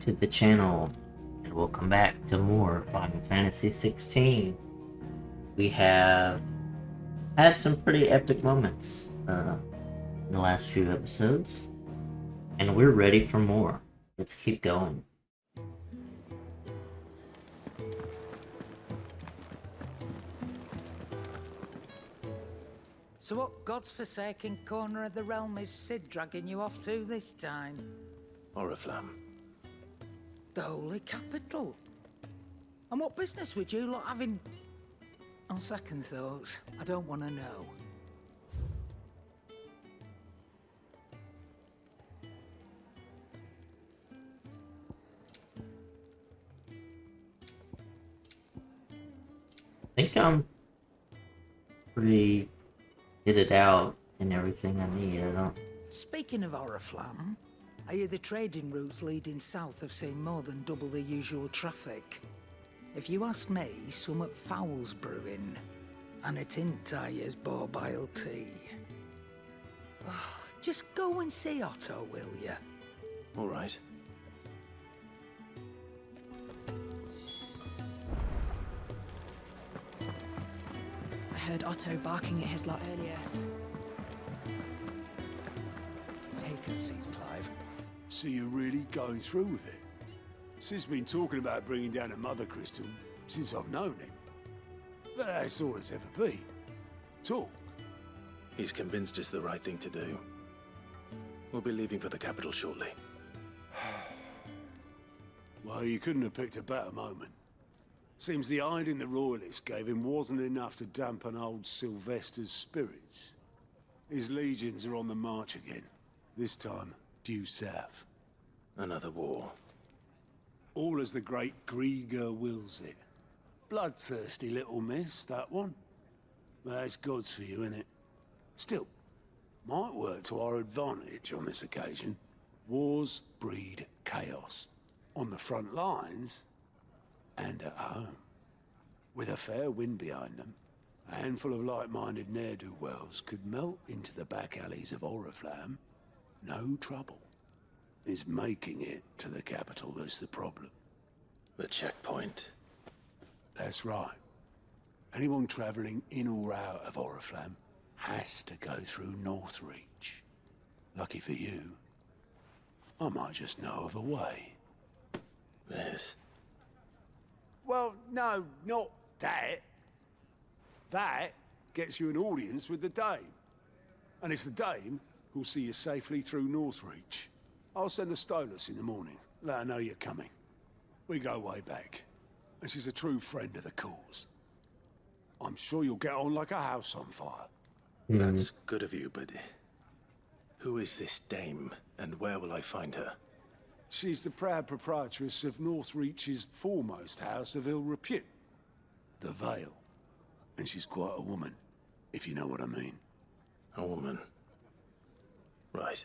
back to the channel, and welcome back to more Final Fantasy 16. We have had some pretty epic moments in the last few episodes, and we're ready for more. Let's keep going. So what God's forsaken corner of the realm is Sid dragging you off to this time? Oriflamme. The Holy Capital. And what business would you lot have in... On second thoughts, I don't want to know. I think I'm pretty kitted out and everything I need. I don't... Speaking of Oriflamme, I hear the trading routes leading south have seen more than double the usual traffic. If you ask me, somewhat foul's brewing. And it ain't Tyre's borbile tea. Just go and see Otto, will you? All right. I heard Otto barking at his lot earlier. Take a seat, Clive. So you're really going through with it? Sid's been talking about bringing down a mother crystal since I've known him. But that's all it's ever been. Talk. He's convinced it's the right thing to do. We'll be leaving for the capital shortly. Well, you couldn't have picked a better moment. Seems the hiding the Royalists gave him wasn't enough to dampen old Sylvester's spirits. His legions are on the march again. This time, due south. Another war. All as the great Grieger wills it. Bloodthirsty little miss, that one. That's God's for you, innit? Still, might work to our advantage on this occasion. Wars breed chaos. On the front lines, and at home. With a fair wind behind them, a handful of like-minded ne'er-do-wells could melt into the back alleys of Oriflamme. No trouble. It's making it to the capital that's the problem. The checkpoint. That's right. Anyone travelling in or out of Oriflamme has to go through Northreach. Lucky for you, I might just know of a way. This. Well, no, not that. That gets you an audience with the Dame. And it's the Dame who'll see you safely through Northreach. I'll send a Stolas in the morning, let her know you're coming. We go way back, and she's a true friend of the cause. I'm sure you'll get on like a house on fire. That's good of you, but... Who is this dame, and where will I find her? She's the proud proprietress of Northreach's foremost house of ill repute, the Vale. And she's quite a woman, if you know what I mean. A woman. Right.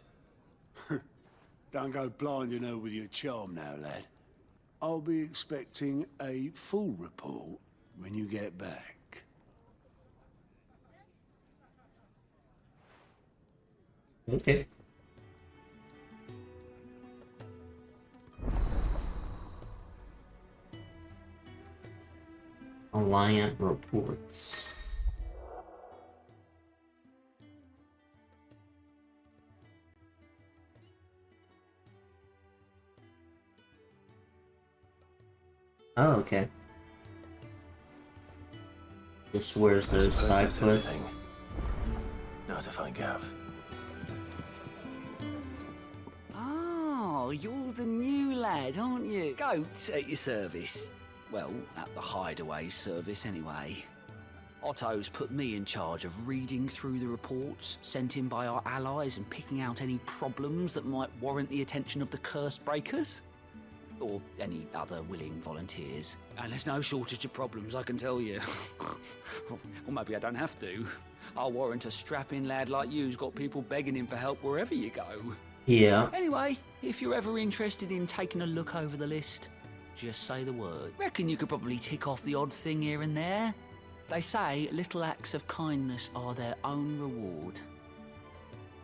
Don't go blinding her with your charm now, lad. I'll be expecting a full report when you get back. Okay. Alliant reports. Oh, okay. Just where's those side quests? Now to find Gav. Oh, you're the new lad, aren't you? Goat at your service. Well, at the hideaway service anyway. Otto's put me in charge of reading through the reports sent in by our allies and picking out any problems that might warrant the attention of the curse breakers. Or any other willing volunteers. And there's no shortage of problems, I can tell you. Or maybe I don't have to. I'll warrant a strapping lad like you's got people begging him for help wherever you go. Yeah. Anyway, if you're ever interested in taking a look over the list, just say the word. Reckon you could probably tick off the odd thing here and there. They say little acts of kindness are their own reward.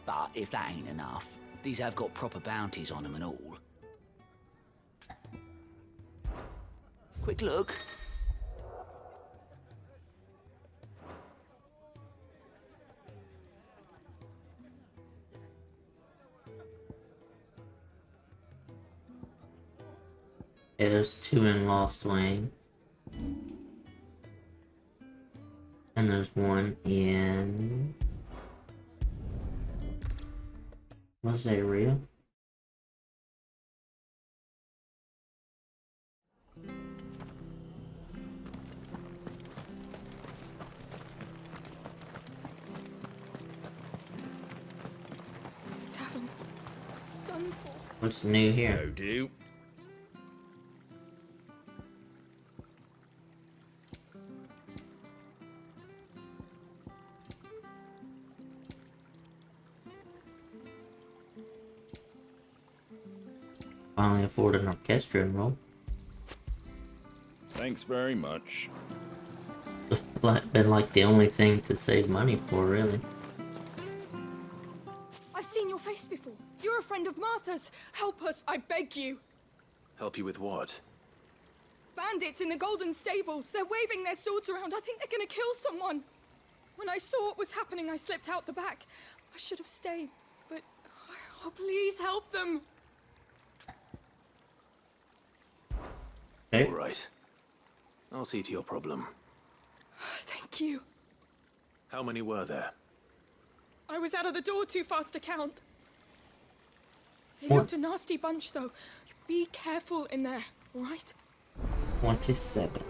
But if that ain't enough, these have got proper bounties on them and all. Quick look. Yeah, there's 2 in Lost Wing. And there's 1 in... Was it real? The tavern. It's done for. What's new here? No do. Finally afford an orchestrion role. Thanks very much. Been like the only thing to save money for, really. I've seen your face before. You're a friend of Martha's. Help us, I beg you. Help you with what? Bandits in the Golden Stables. They're waving their swords around. I think they're gonna kill someone. When I saw what was happening, I slipped out the back. I should have stayed, but... Oh, please help them. Okay. All right. I'll see to your problem. Thank you. How many were there? I was out of the door too fast to count. They What? looked a nasty bunch, though. Be careful in there, all right? 27.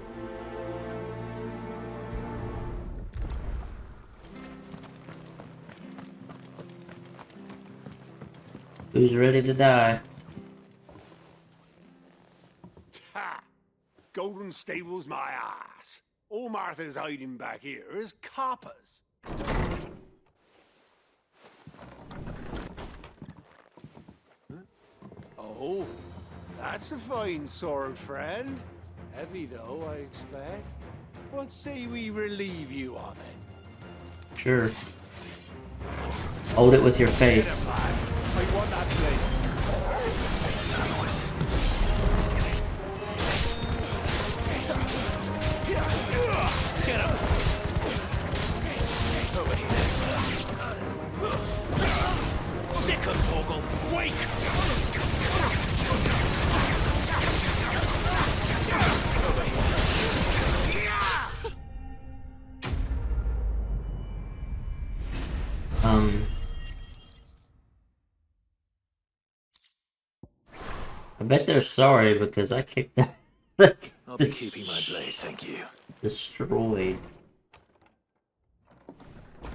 Who's ready to die? Ha! Golden Stables, my ass. All Martha's hiding back here is coppers. Huh? Oh, that's a fine sword, friend. Heavy, though, I expect. What say we relieve you of it? Sure. Hold it with your Get face. him, lads. I want that blade. Get him! Over here. Sick of Torgal! Wake! Over here. I bet they're sorry because I kicked them. I'll be keeping my blade, thank you. Destroyed.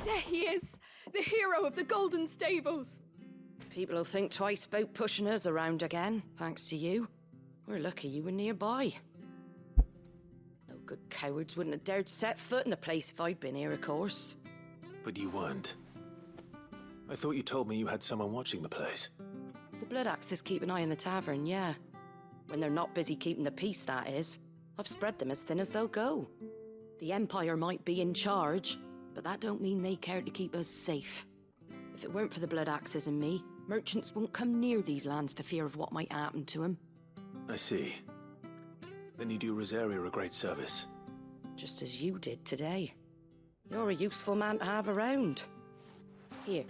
There he is, the hero of the Golden Stables. People will think twice about pushing us around again, thanks to you. We're lucky you were nearby. No good cowards wouldn't have dared set foot in the place if I'd been here, of course. But you weren't. I thought you told me you had someone watching the place. The Blood Axes keep an eye on the tavern, yeah. When they're not busy keeping the peace, that is. I've spread them as thin as they'll go. The Empire might be in charge, but that don't mean they care to keep us safe. If it weren't for the Blood Axes and me, merchants won't come near these lands for fear of what might happen to them. I see. Then you do Rosaria a great service. Just as you did today. You're a useful man to have around. Here.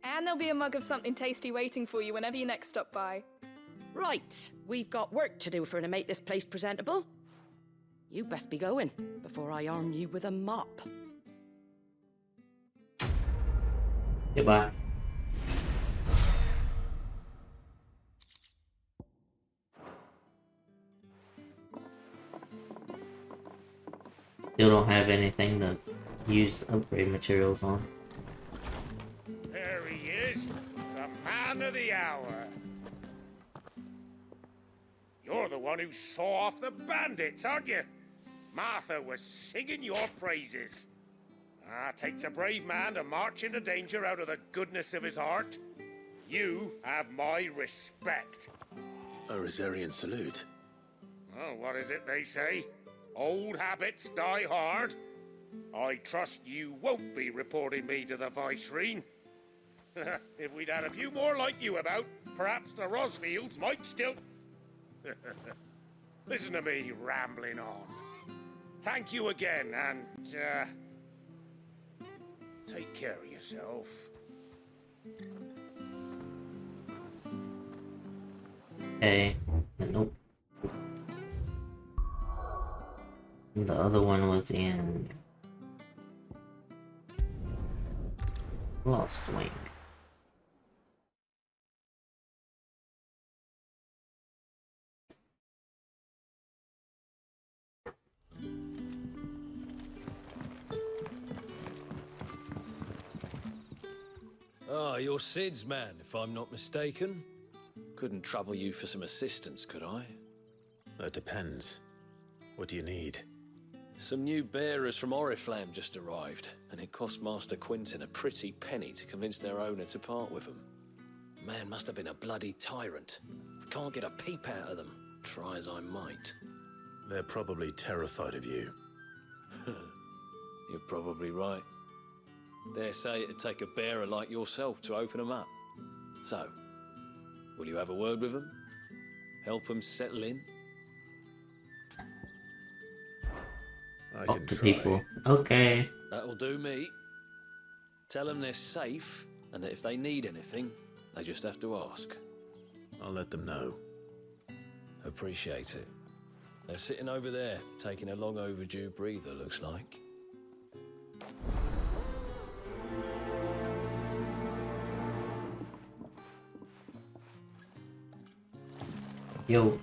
And there'll be a mug of something tasty waiting for you whenever you next stop by. Right, we've got work to do for to make this place presentable. You best be going, before I arm you with a mop. Goodbye. Still don't have anything to use upgrade materials on. There he is, the man of the hour. You're the one who saw off the bandits, aren't you? Martha was singing your praises. Takes a brave man to march into danger out of the goodness of his heart. You have my respect. A Rosarian salute. Oh, what is it they say? Old habits die hard. I trust you won't be reporting me to the Viceroy. If we'd had a few more like you about, perhaps the Rosfields might still... Listen to me rambling on. Thank you again, and, take care of yourself. Okay. Nope. The other one was in Lost Wing. Ah, you're Sid's man, if I'm not mistaken. Couldn't trouble you for some assistance, could I? That depends. What do you need? Some new bearers from Oriflamme just arrived, and it cost Master Quinton a pretty penny to convince their owner to part with them. Man must have been a bloody tyrant. Can't get a peep out of them, try as I might. They're probably terrified of you. You're probably right. Dare say it'd take a bearer like yourself to open them up. So, will you have a word with them? Help them settle in? I Talk can to try. people. Okay. That'll do me. Tell them they're safe, and that if they need anything, they just have to ask. I'll let them know. Appreciate it. They're sitting over there, taking a long overdue breather, looks like. Yo.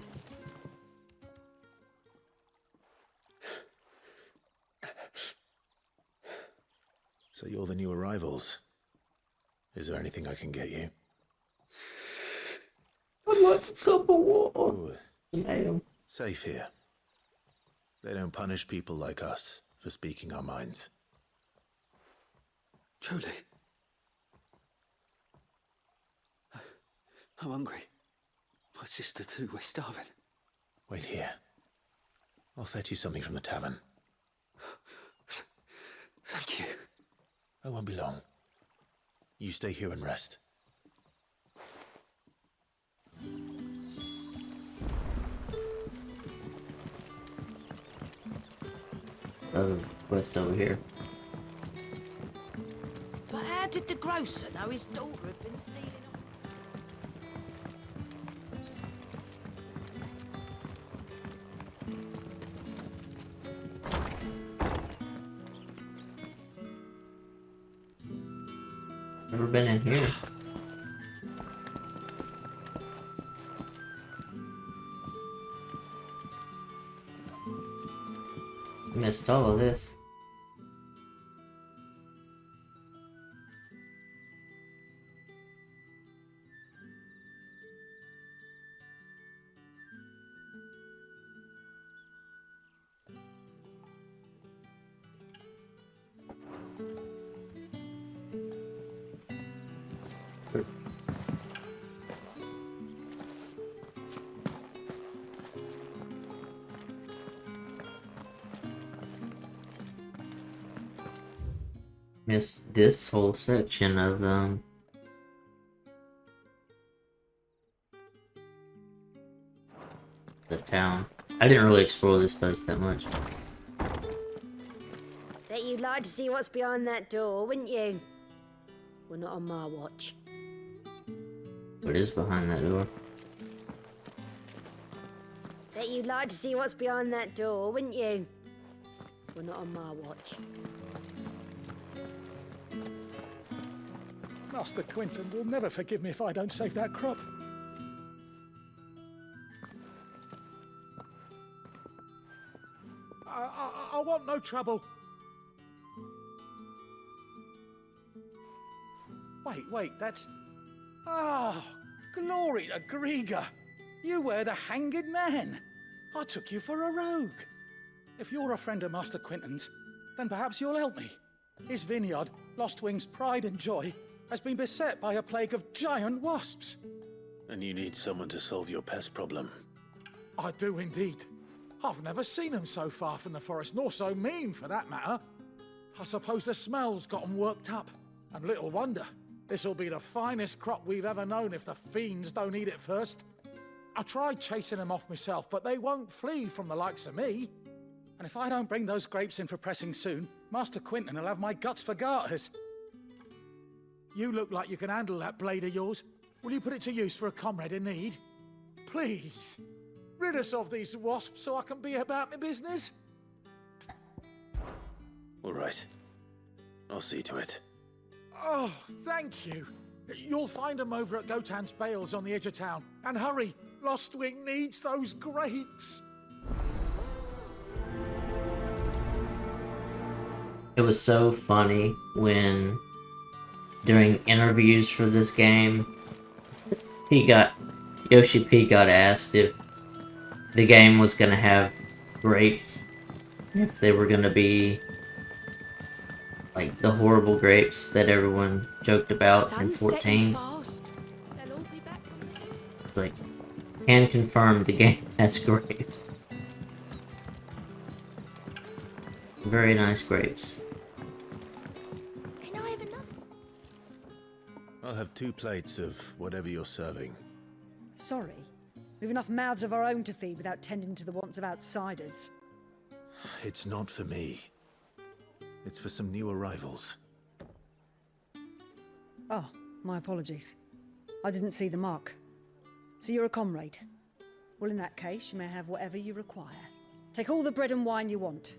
So you're the new arrivals. Is there anything I can get you? I'd like a cup of water. Ooh, Damn. safe here. They don't punish people like us for speaking our minds. Truly. I'm hungry. My sister too, we're starving. Wait here. I'll fetch you something from the tavern. Thank you. I won't be long. You stay here and rest. Other quest over here. But how did the grocer know his daughter had been stealing them? Never been in here. Missed all of this. Missed this whole section of the town. I didn't really explore this place that much. Bet you'd like to see what's behind that door, wouldn't you? Well, not on my watch. What is behind that door? Bet you'd like to see what's behind that door, wouldn't you? Well, not on my watch. Master Quinton will never forgive me if I don't save that crop. I want no trouble. Wait, that's... Oh, glory to Griga. You were the hanged man. I took you for a rogue. If you're a friend of Master Quinton's, then perhaps you'll help me. His vineyard, Lost Wing's pride and joy, has been beset by a plague of giant wasps. And you need someone to solve your pest problem. I do indeed. I've never seen them so far from the forest, nor so mean for that matter. I suppose the smell's got them worked up, and little wonder. This'll be the finest crop we've ever known if the fiends don't eat it first. I tried chasing them off myself, but they won't flee from the likes of me. And if I don't bring those grapes in for pressing soon, Master Quinton will have my guts for garters. You look like you can handle that blade of yours. Will you put it to use for a comrade in need? Please, rid us of these wasps so I can be about my business. All right. I'll see to it. Oh, thank you. You'll find them over at Gotan's Bales on the edge of town. And hurry, Lostwing needs those grapes. It was so funny when, during interviews for this game, Yoshi P got asked if the game was gonna have grapes, if they were gonna be like the horrible grapes that everyone joked about in 14. It's like, can confirm the game has grapes. Very nice grapes. Can I have another? I'll have 2 plates of whatever you're serving. Sorry. We've enough mouths of our own to feed without tending to the wants of outsiders. It's not for me. It's for some new arrivals. Oh, my apologies. I didn't see the mark. So you're a comrade. Well, in that case, you may have whatever you require. Take all the bread and wine you want.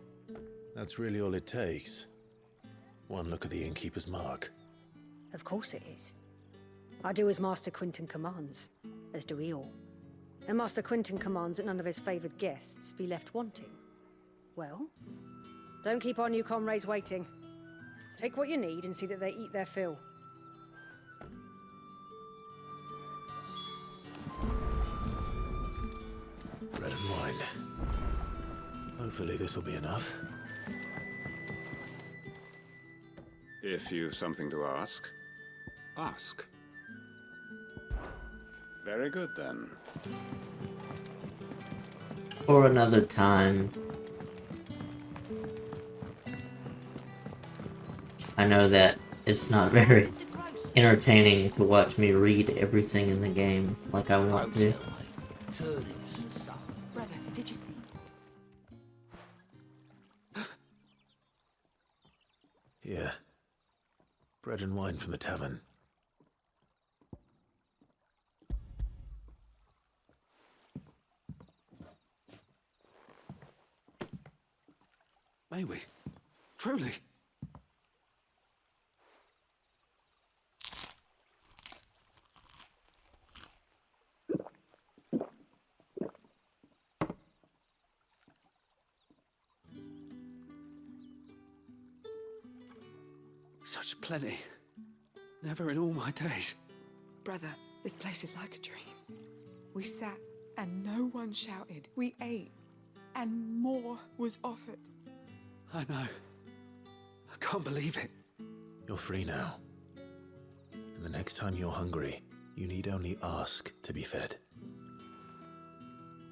That's really all it takes. One look at the innkeeper's mark. Of course it is. I do as Master Quinton commands, as do we all. And Master Quinton commands that none of his favoured guests be left wanting. Well, don't keep our new comrades waiting. Take what you need and see that they eat their fill. Bread and wine. Hopefully this will be enough. If you've something to ask, ask. Very good, then. For another time. I know that it's not very entertaining to watch me read everything in the game like I want to. Brother, did you see? Yeah. Bread and wine from the tavern. May we? Truly? Such plenty. Never in all my days. Brother, this place is like a dream. We sat and no one shouted. We ate and more was offered. I know. I can't believe it. You're free now. And the next time you're hungry, you need only ask to be fed.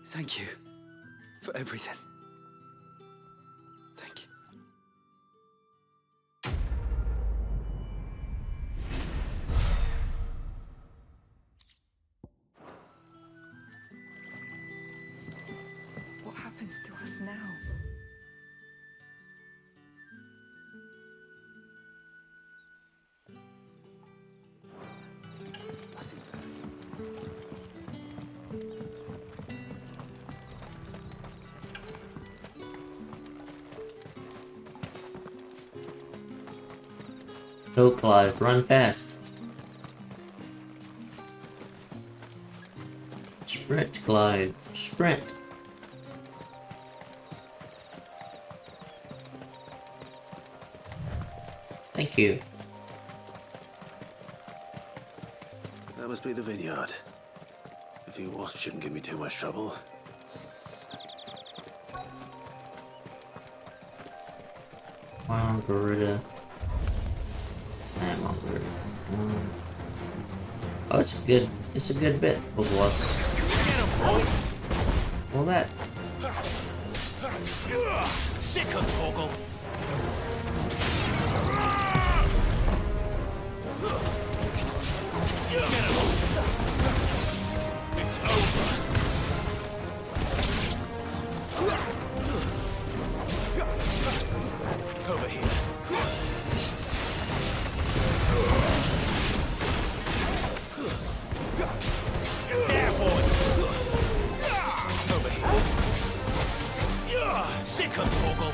Thank you for everything. Thank you. What happens to us now? Go, Clive, run fast. Sprint, Clive, sprint. Thank you. That must be the vineyard. A few wasps shouldn't give me too much trouble. Wow, Garuda. Oh, it's a good bit of wasps. Well, that. Sick of Toggle. It's over. Over here. There, boy. Over here. Sick of Torgal.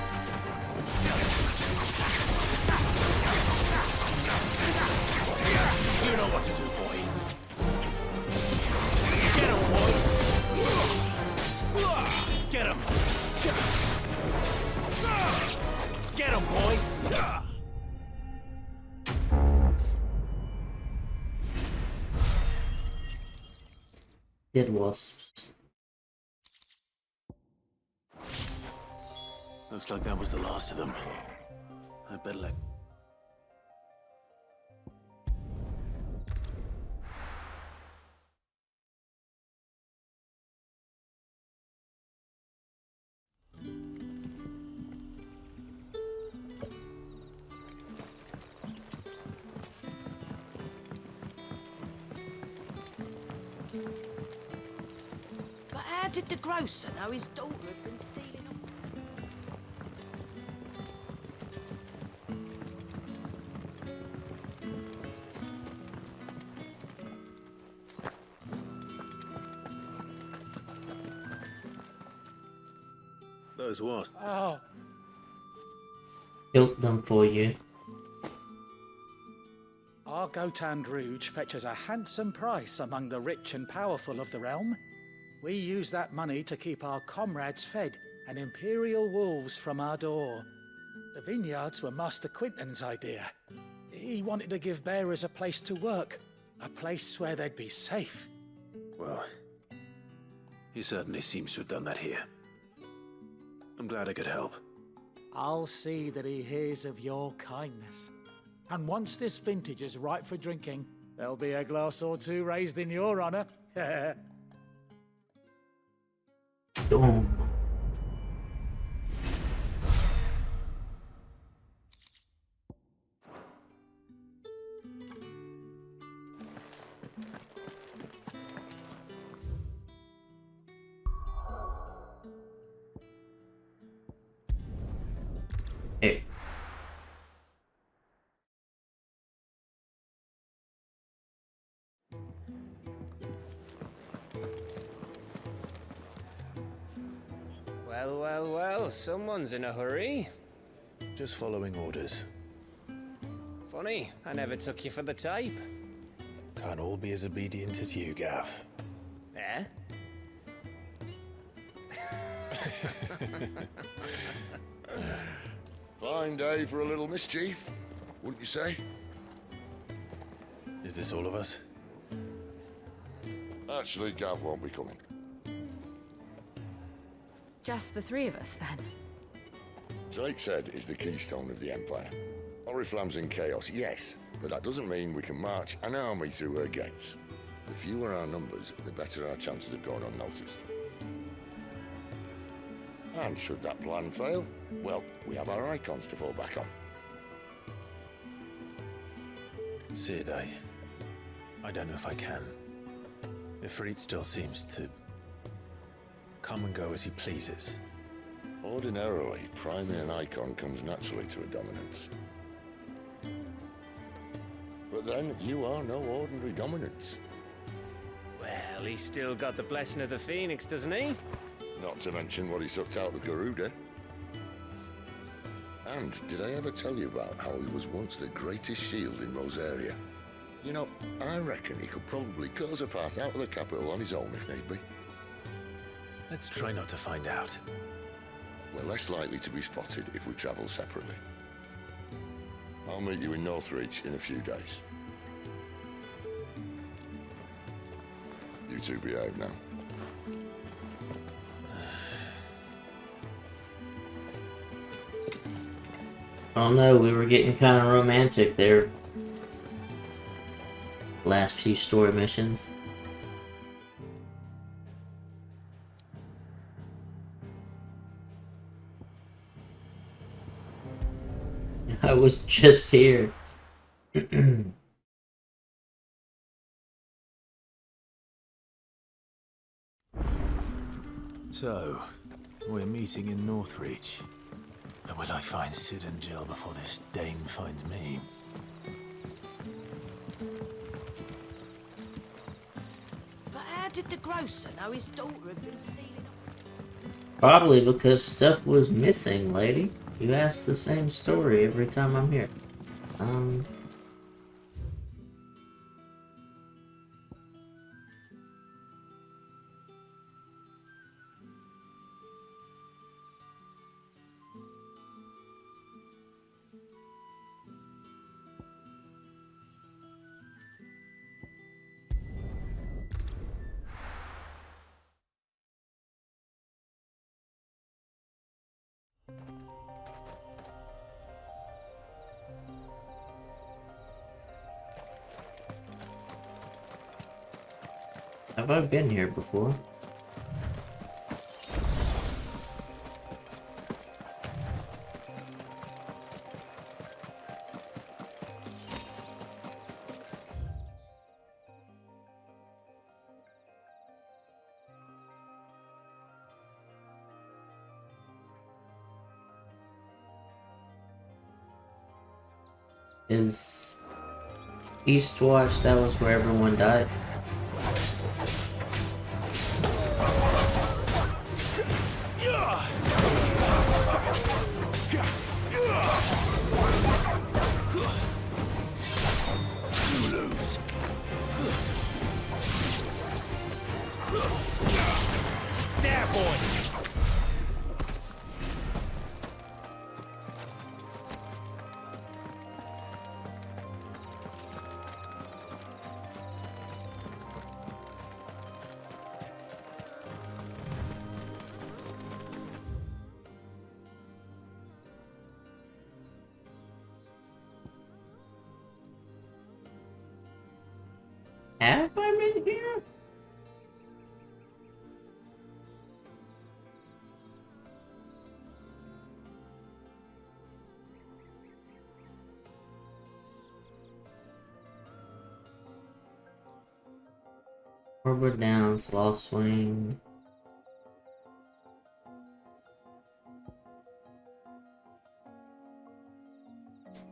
You know what to do, boy. Get him, boy. Get him. Get him, boy. Dead wasps. Looks like that was the last of them. I better let... But how did the grocer know his daughter had been stealing them? Those wasps. Oh, Killed them for you. our Gotand Rouge fetches a handsome price among the rich and powerful of the realm. We use that money to keep our comrades fed and imperial wolves from our door. The vineyards were Master Quinton's idea. He wanted to give bearers a place to work, a place where they'd be safe. Well, he certainly seems to have done that here. I'm glad I could help. I'll see that he hears of your kindness. And once this vintage is ripe for drinking, there'll be a glass or two raised in your honor. Boom. Hey. Well, well, well, someone's in a hurry. Just following orders. Funny, I never took you for the type. Can't all be as obedient as you, Gav. Eh? Fine day for a little mischief, wouldn't you say? Is this all of us? Actually, Gav won't be coming. Just the three of us, then? Drake's Head is the keystone of the Empire. Oriflamme's in chaos, yes, but that doesn't mean we can march an army through her gates. The fewer our numbers, the better our chances of going unnoticed. And should that plan fail, well, we have our icons to fall back on. Sid, I don't know if I can. Ifrit still seems to come and go as he pleases. Ordinarily, priming an icon comes naturally to a dominance. But then, you are no ordinary dominance. Well, he's still got the blessing of the Phoenix, doesn't he? Not to mention what he sucked out of Garuda. And did I ever tell you about how he was once the greatest shield in Rosaria? You know, I reckon he could probably cut us a path out of the capital on his own if need be. Let's try not to find out. We're less likely to be spotted if we travel separately. I'll meet you in Northreach in a few days. You two behave now. Oh no, we were getting kind of romantic there. Last few story missions. I was just here. So, we're meeting in Northreach. But will I find Sid and Jill before this dame finds me? But how did the grocer know his daughter had been stealing? Probably because stuff was missing, lady. You ask the same story every time I'm here. Have I been here before? Is Eastwatch, that was where everyone died? There, boy! Have I been here? Harbor Downs, Lost Swing.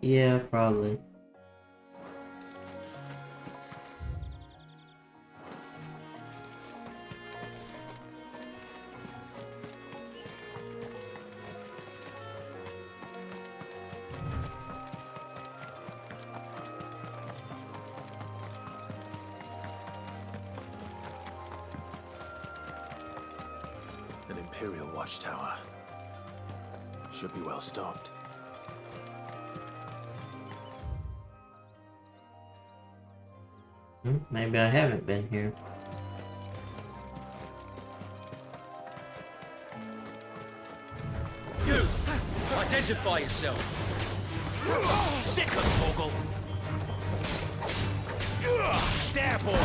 Yeah, probably. An Imperial watchtower. Should be well stocked. Maybe I haven't been here. You! Identify yourself! Second toggle! There, boy!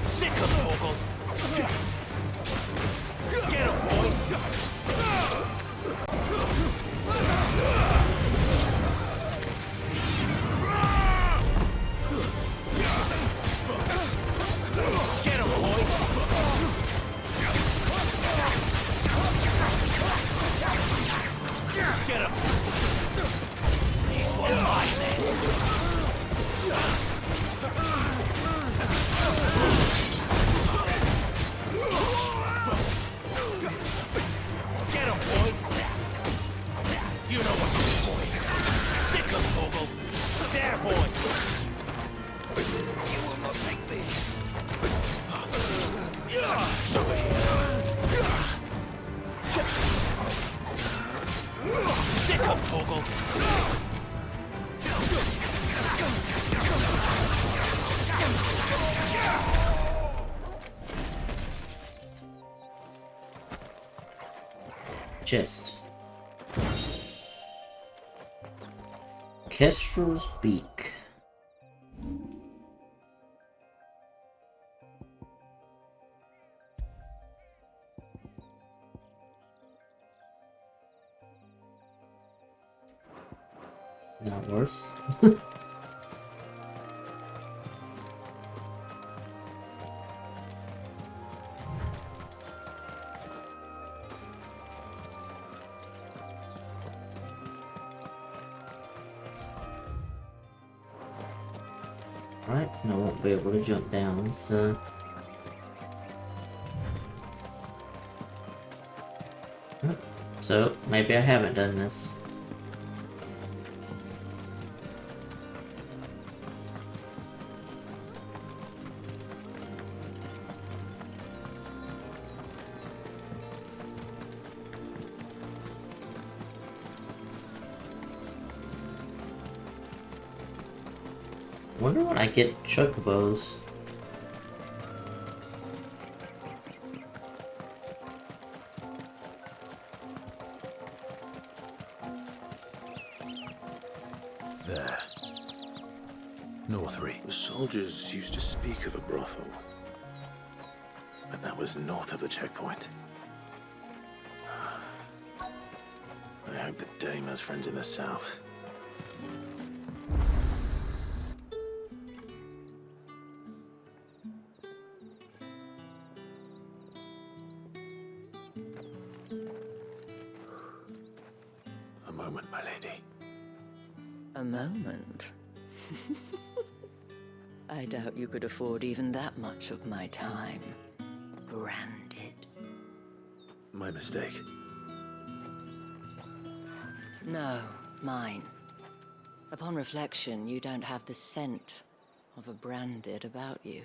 Second toggle! Get him, boy! Get him, boy! Get him! He's one of mine, then. Get him, boy! You know what to do, boy. Sick of toggle. There, boy! You will not take me. Sick of toggle. Chest. Kestrel's Beak. Not worse. Alright, and I won't be able to jump down, so... So, maybe I haven't done this. Wonder when I get chocobos. There. Northry. The soldiers used to speak of a brothel. But that was north of the checkpoint. I hope the dame has friends in the south. A moment, my lady. A moment? I doubt you could afford even that much of my time. Branded. My mistake. No, mine. Upon reflection, you don't have the scent of a branded about you.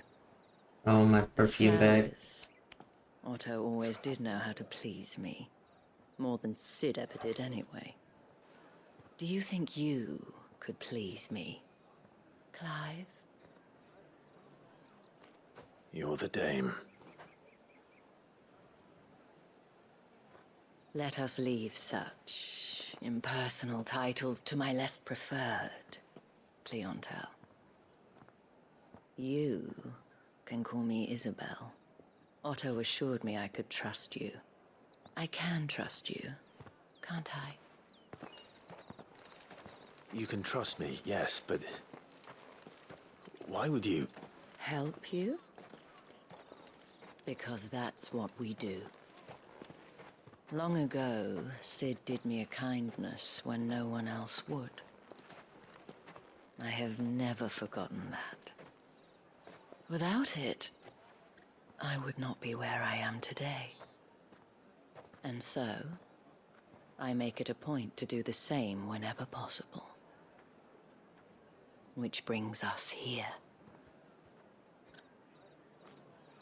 Oh, my perfume bag. Flowers. Otto always did know how to please me. More than Sid ever did anyway. Do you think you could please me, Clive? You're the dame. Let us leave such impersonal titles to my less preferred clientele. You can call me Isabel. Otto assured me I could trust you. I can trust you, can't I? You can trust me, yes, but... why would you... Help you? Because that's what we do. Long ago, Sid did me a kindness when no one else would. I have never forgotten that. Without it, I would not be where I am today. And so, I make it a point to do the same whenever possible. Which brings us here.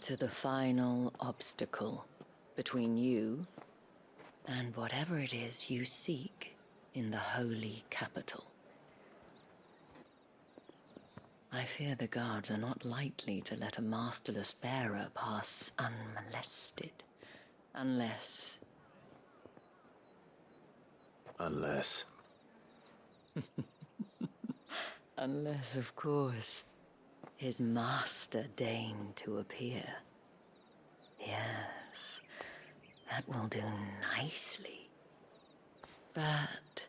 To the final obstacle between you and whatever it is you seek in the holy capital. I fear the guards are not likely to let a masterless bearer pass unmolested. Unless... Unless... Unless, of course, his master deigned to appear. Yes, that will do nicely. But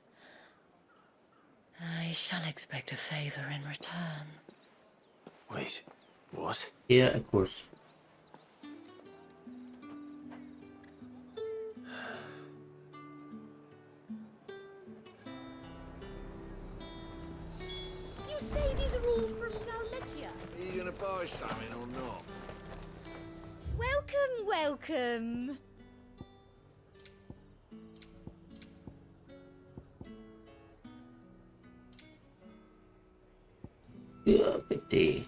I shall expect a favor in return. Wait, what? Yeah, of course. You say these are all from Dalmekia? Are you gonna buy something or not? Welcome, welcome. Yeah, 50.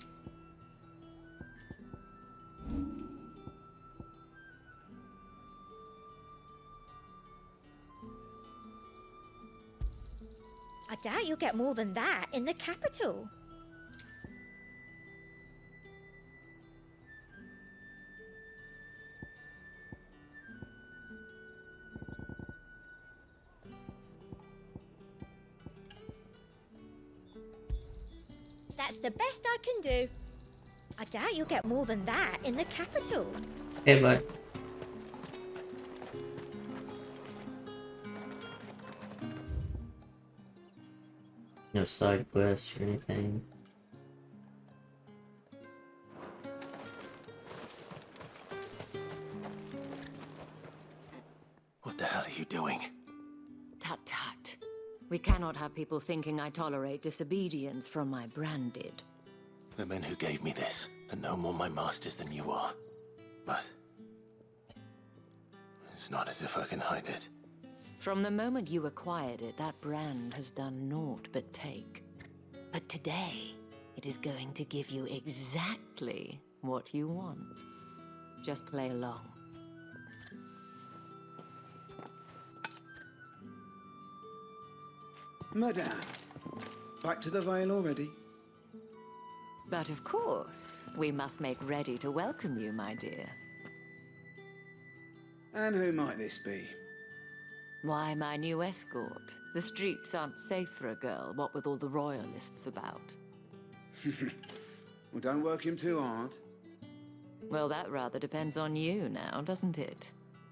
I doubt you'll get more than that in the capital. That's the best I can do. I doubt you'll get more than that in the capital. Hey, bud. No side quests or anything. What the hell are you doing? Tut tut. We cannot have people thinking I tolerate disobedience from my branded. The men who gave me this are no more my masters than you are. But it's not as if I can hide it. From the moment you acquired it, that brand has done naught but take. But today, it is going to give you exactly what you want. Just play along. Madame, back to the Vale already? But of course, we must make ready to welcome you, my dear. And who might this be? Why, my new escort. The streets aren't safe for a girl, what with all the royalists about. Well, don't work him too hard. Well, that rather depends on you now, doesn't it?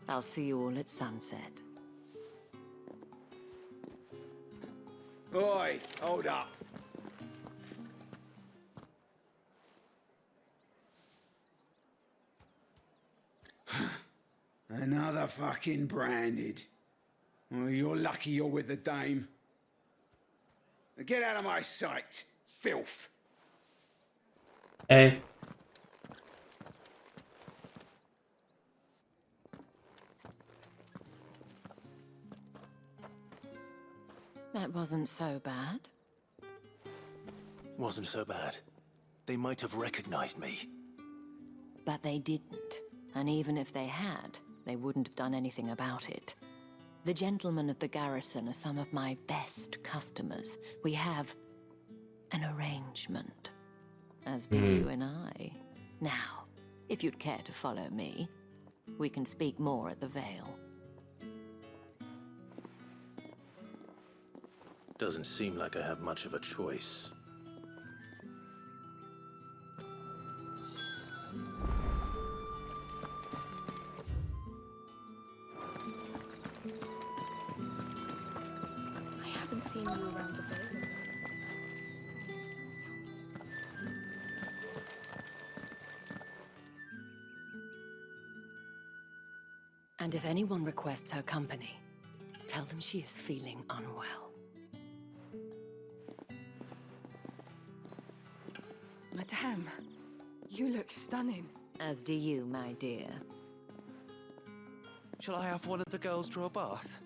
I'll see you all at sunset. Boy, hold up. Another fucking branded. Well, you're lucky you're with the dame. Now get out of my sight, filth. Hey. That wasn't so bad. Wasn't so bad. They might have recognized me. But they didn't. And even if they had, they wouldn't have done anything about it. The gentlemen of the garrison are some of my best customers. We have an arrangement, as do you and I. Now, if you'd care to follow me, we can speak more at the Vale. Doesn't seem like I have much of a choice. I haven't seen you around the Vale. And if anyone requests her company, tell them she is feeling unwell. Madame, you look stunning. As do you, my dear. Shall I have one of the girls draw a bath?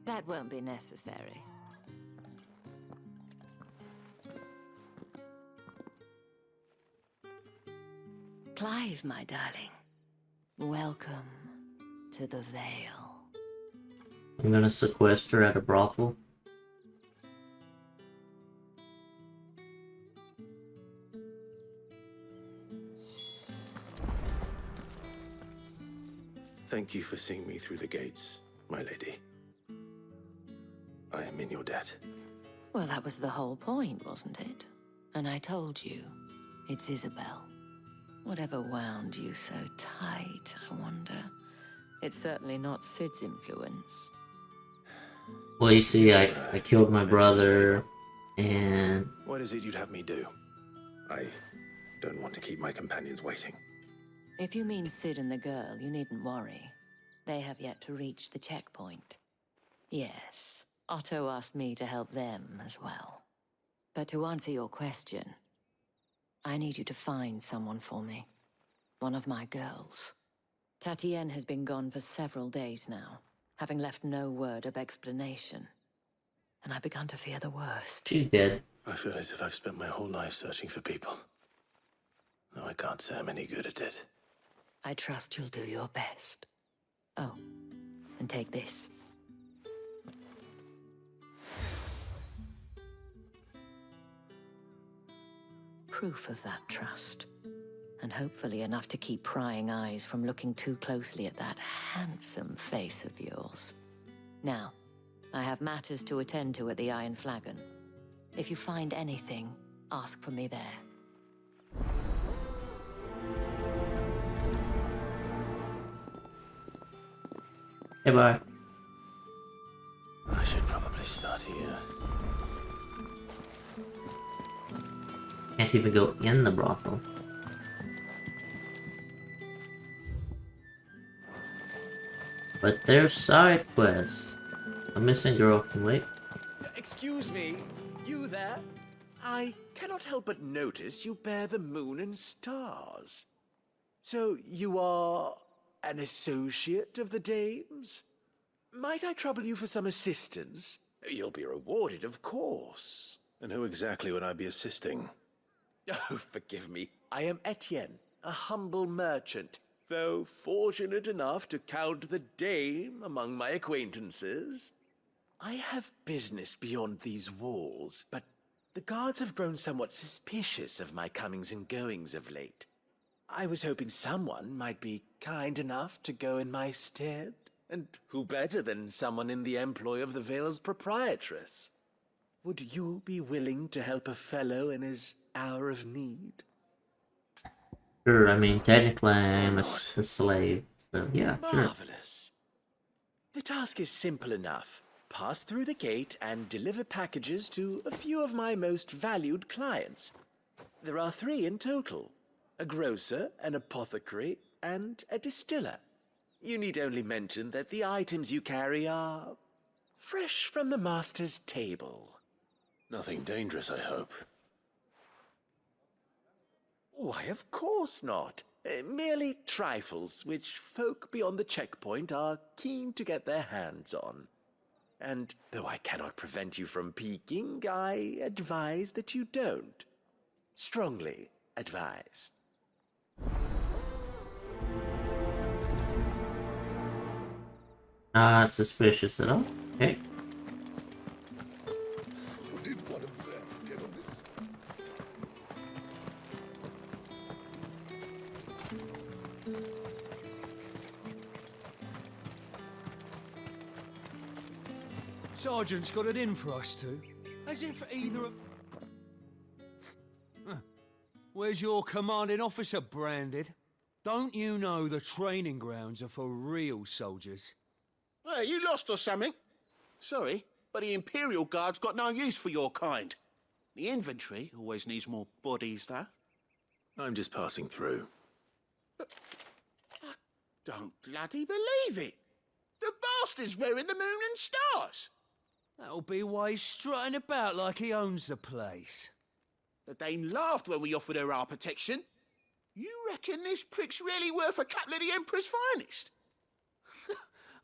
That won't be necessary. Clive, my darling. Welcome to the Vale. I'm gonna sequester at a brothel. Thank you for seeing me through the gates, my lady. I am in your debt. Well, that was the whole point, wasn't it? And I told you, it's Isabel. Whatever wound you so tight, I wonder. It's certainly not Sid's influence. Well, you see, I killed my brother, and... What is it you'd have me do? I don't want to keep my companions waiting. If you mean Sid and the girl, you needn't worry. They have yet to reach the checkpoint. Yes, Otto asked me to help them as well. But to answer your question, I need you to find someone for me. One of my girls. Tatienne has been gone for several days now, having left no word of explanation. And I've begun to fear the worst. She's dead. I feel as if I've spent my whole life searching for people. No, I can't say I'm any good at it. I trust you'll do your best. Oh, and take this. Proof of that trust. And hopefully enough to keep prying eyes from looking too closely at that handsome face of yours. Now, I have matters to attend to at the Iron Flagon. If you find anything, ask for me there. Hey, bye. I should probably start here. Can't even go in the brothel. But there's side quests. A missing girl can wait. Excuse me, you there? I cannot help but notice you bear the moon and stars. So you are an associate of the dames? Might I trouble you for some assistance? You'll be rewarded, of course. And who exactly would I be assisting? Oh, forgive me. I am Etienne, a humble merchant, though fortunate enough to count the dame among my acquaintances. I have business beyond these walls, but the guards have grown somewhat suspicious of my comings and goings of late. I was hoping someone might be kind enough to go in my stead, and who better than someone in the employ of the Vale's proprietress? Would you be willing to help a fellow in his hour of need? Sure, I mean, technically I'm a slave, so yeah, sure. Marvelous. The task is simple enough. Pass through the gate and deliver packages to a few of my most valued clients. There are 3 in total: a grocer, an apothecary, and a distiller. You need only mention that the items you carry are fresh from the master's table. Nothing dangerous, I hope. Why, of course not. Merely trifles which folk beyond the checkpoint are keen to get their hands on. And though I cannot prevent you from peeking, I advise that you don't. Strongly advise. Not suspicious at all. Okay. Did one of them get on this? Sergeant's got it in for us two. As if either of... Huh. Where's your commanding officer, Branded? Don't you know the training grounds are for real soldiers? Well, you lost or something? Sorry, but the Imperial Guard's got no use for your kind. The infantry always needs more bodies, though. I'm just passing through. But I don't bloody believe it. The bastard's wearing the moon and stars. That'll be why he's strutting about like he owns the place. The Dane laughed when we offered her our protection. You reckon this prick's really worth a couple of the Emperor's finest?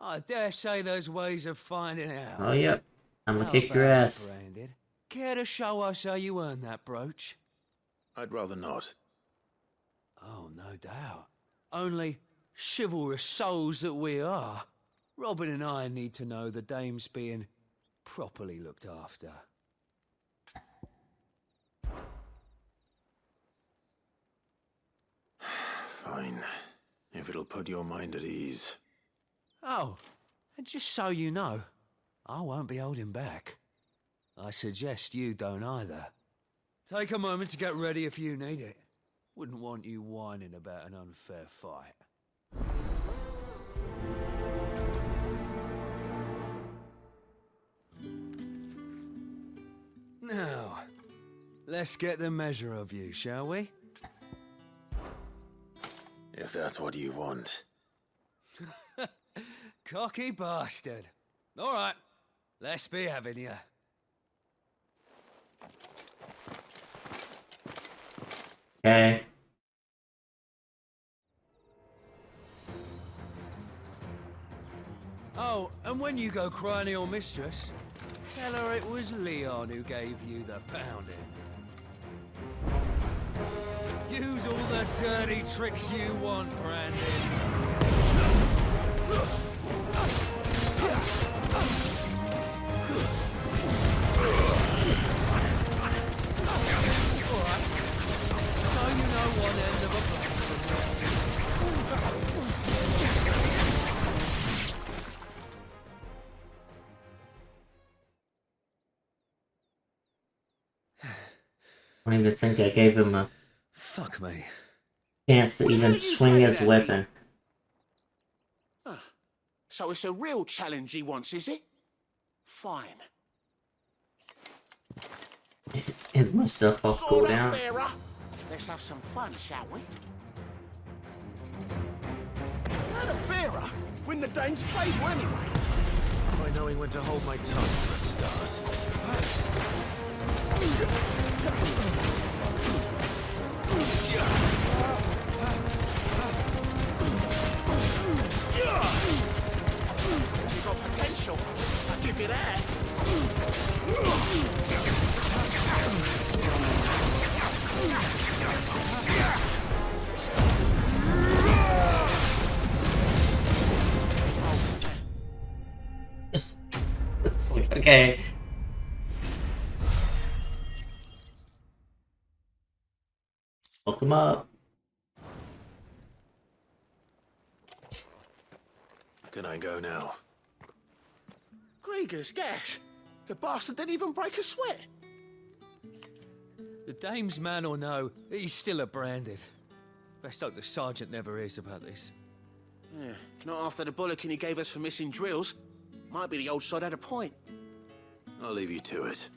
I dare say there's ways of finding out. Oh, yep. I'm gonna How kick your about it, ass. Branded? Care to show us how you earned that brooch? I'd rather not. Oh, no doubt. Only chivalrous souls that we are, Robin and I need to know the dame's being properly looked after. Fine. If it'll put your mind at ease. Oh, and just so you know, I won't be holding back. I suggest you don't either. Take a moment to get ready if you need it. Wouldn't want you whining about an unfair fight. Now, let's get the measure of you, shall we? If that's what you want. Cocky bastard. All right, let's be having you. Okay. Oh, and when you go crying to your mistress, tell her it was Leon who gave you the pounding. Use all the dirty tricks you want, Brandon. Alright, so you know one end of a I don't even think I gave him a fuck me. chance to even swing his weapon. So it's a real challenge he wants, is it? Fine. Is my stuff off Sword up, cooldown? bearer. Let's have some fun, shall we? Let a bearer win the Dane's favour anyway. By knowing when to hold my tongue for a start. You've got potential. I'll give you that. Okay. Hook him up. Can I go now? Grieger's gas. The bastard didn't even break a sweat. The dame's man or no, he's still a branded. Best hope the sergeant never hears about this. Yeah, not after the bollocking he gave us for missing drills. Might be the old sod had a point. I'll leave you to it.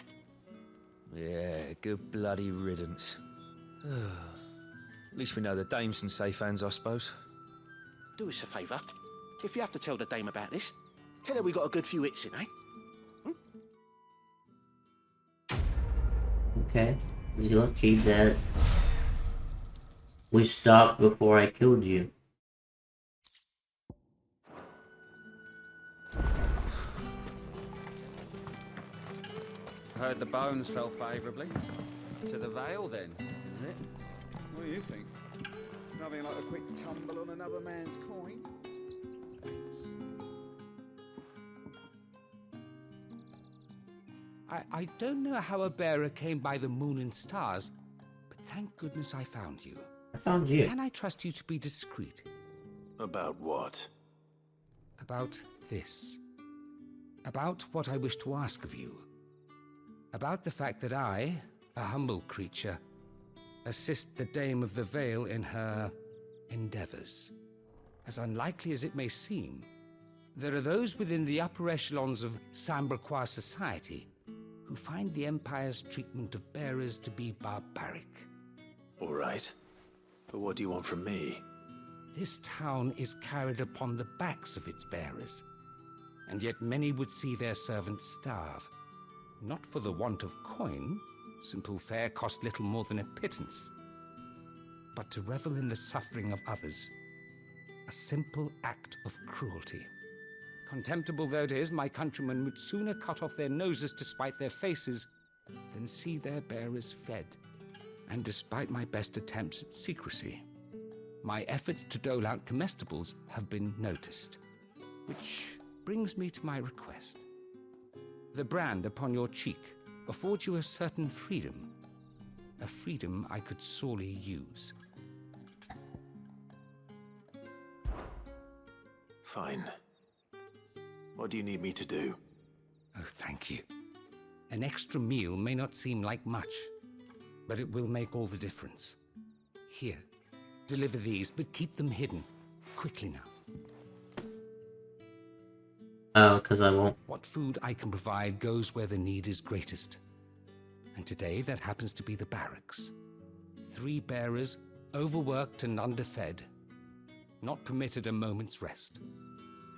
Yeah, good bloody riddance. At least we know the dame's in safe hands, I suppose. Do us a favour. If you have to tell the dame about this, tell her we got a good few hits in, eh? Okay. You're lucky that we stopped before I killed you. Heard the bones fell favourably. To the Vale, then, is it? What do you think? Nothing like a quick tumble on another man's coin. I don't know how a bearer came by the moon and stars, but thank goodness I found you. I found you. Can I trust you to be discreet? About what? About this. About what I wish to ask of you. About the fact that I, a humble creature, assist the Dame of the Vale in her endeavors. As unlikely as it may seem, there are those within the upper echelons of Samberquois society who find the Empire's treatment of bearers to be barbaric. All right. But what do you want from me? This town is carried upon the backs of its bearers, and yet many would see their servants starve. Not for the want of coin, simple fare cost little more than a pittance, but to revel in the suffering of others, a simple act of cruelty. Contemptible though it is, my countrymen would sooner cut off their noses to spite their faces than see their bearers fed. And despite my best attempts at secrecy, my efforts to dole out comestibles have been noticed. Which brings me to my request. The brand upon your cheek affords you a certain freedom. A freedom I could sorely use. Fine. What do you need me to do? Oh, thank you. An extra meal may not seem like much, but it will make all the difference. Here, deliver these, but keep them hidden. Quickly now. Oh, because I won't. What food I can provide goes where the need is greatest. And today that happens to be the barracks. 3 bearers, overworked and underfed. Not permitted a moment's rest.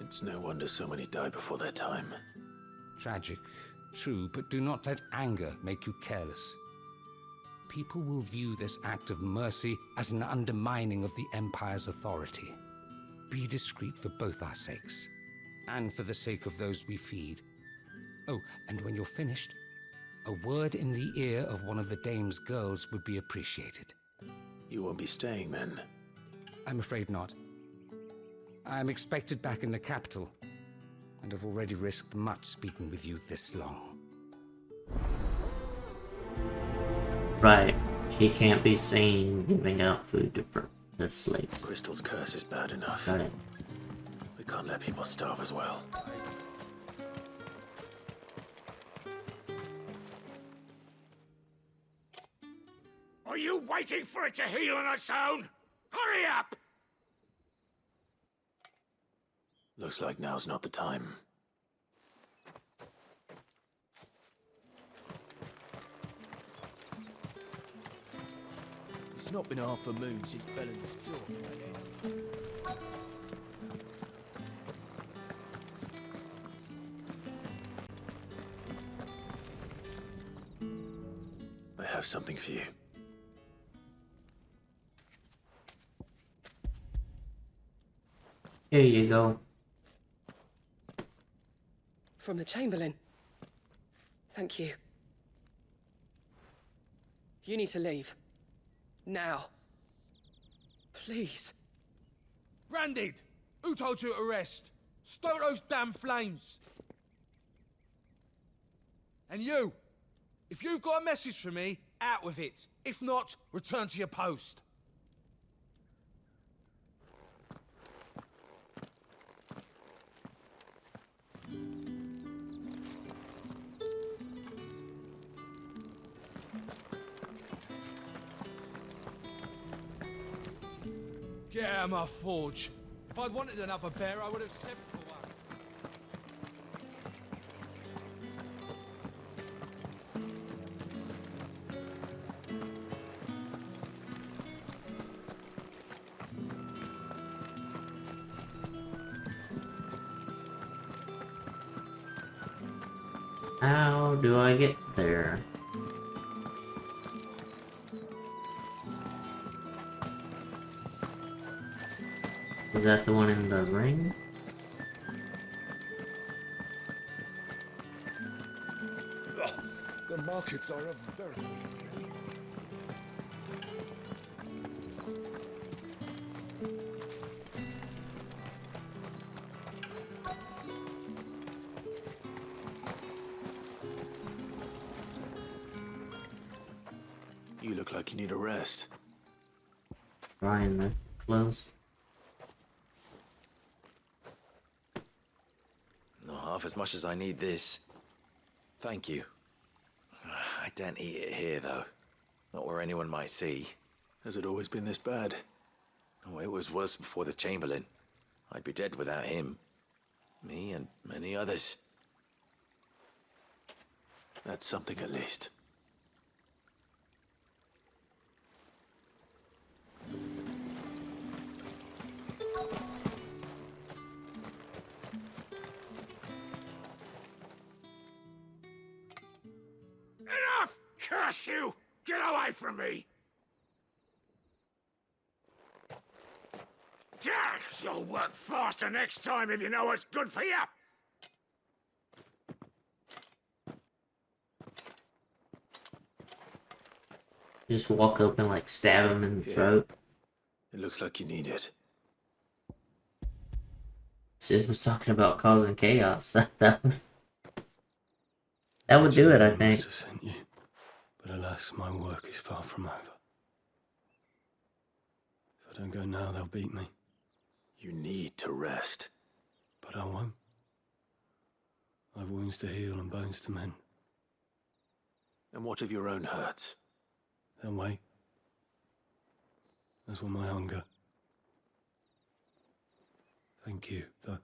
It's no wonder so many die before their time. Tragic, true, but do not let anger make you careless. People will view this act of mercy as an undermining of the Empire's authority. Be discreet for both our sakes, and for the sake of those we feed. Oh, and when you're finished, a word in the ear of one of the Dame's girls would be appreciated. You won't be staying then? I'm afraid not. I'm expected back in the capital, and have already risked much speaking with you this long. Right. He can't be seen giving out food to slaves. Crystal's curse is bad enough. Got it. We can't let people starve as well. Are you waiting for it to heal on its own? Hurry up! Looks like now's not the time. It's not been half a moon since Bellen's jaw. have something for you. Here you go. From the Chamberlain. Thank you. You need to leave. Now. Please. Branded! Who told you to rest? Stoke those damn flames! And you! If you've got a message for me, out with it. If not, return to your post. Get out of my forge. If I'd wanted another bear, I would have sent for one. How do I get there? Is that the one in the ring? Oh, the markets are a very... You look like you need a rest. Drying the clothes. Not half as much as I need this. Thank you. I daren't eat it here, though. Not where anyone might see. Has it always been this bad? Oh, it was worse before the Chamberlain. I'd be dead without him. Me and many others. That's something at least. Enough! Curse you! Get away from me! You'll work faster next time if you know what's good for you! Just walk up and like stab him in the throat. It looks like you need it. Sid was talking about causing chaos. That would do it, I think. Must have sent you, but alas, my work is far from over. If I don't go now, they'll beat me. You need to rest. But I won't. I've wounds to heal and bones to mend. And what of your own hurts? They'll wait. As will my hunger. Thank you, though.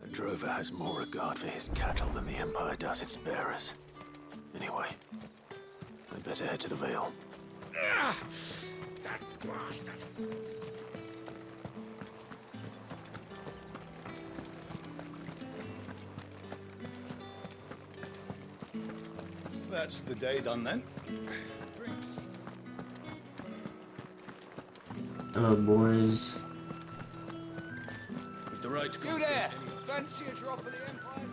A drover has more regard for his cattle than the Empire does its bearers. Anyway, I'd better head to the Vale. Ah, that bastard! That's the day done then. Hello, boys. With the right You there! Fancy a drop of the Empire's?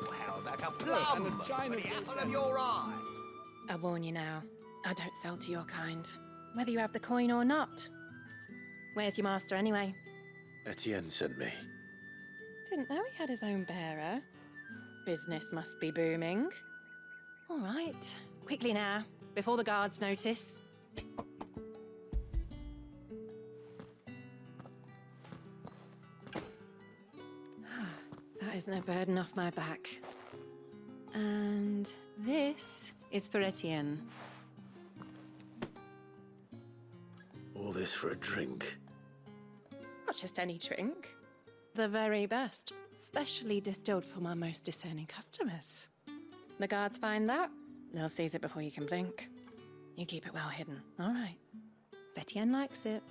Well, how about a plum And a China for the apple of your eye? I warn you now, I don't sell to your kind, whether you have the coin or not. Where's your master anyway? Etienne sent me. Didn't know he had his own bearer. Business must be booming. All right, quickly now, before the guards notice. That isn't a burden off my back. And this is for Etienne. All this for a drink. Not just any drink. The very best, specially distilled for my most discerning customers. The guards find that, they'll seize it before you can blink. You keep it well hidden, all right? If Etienne likes it,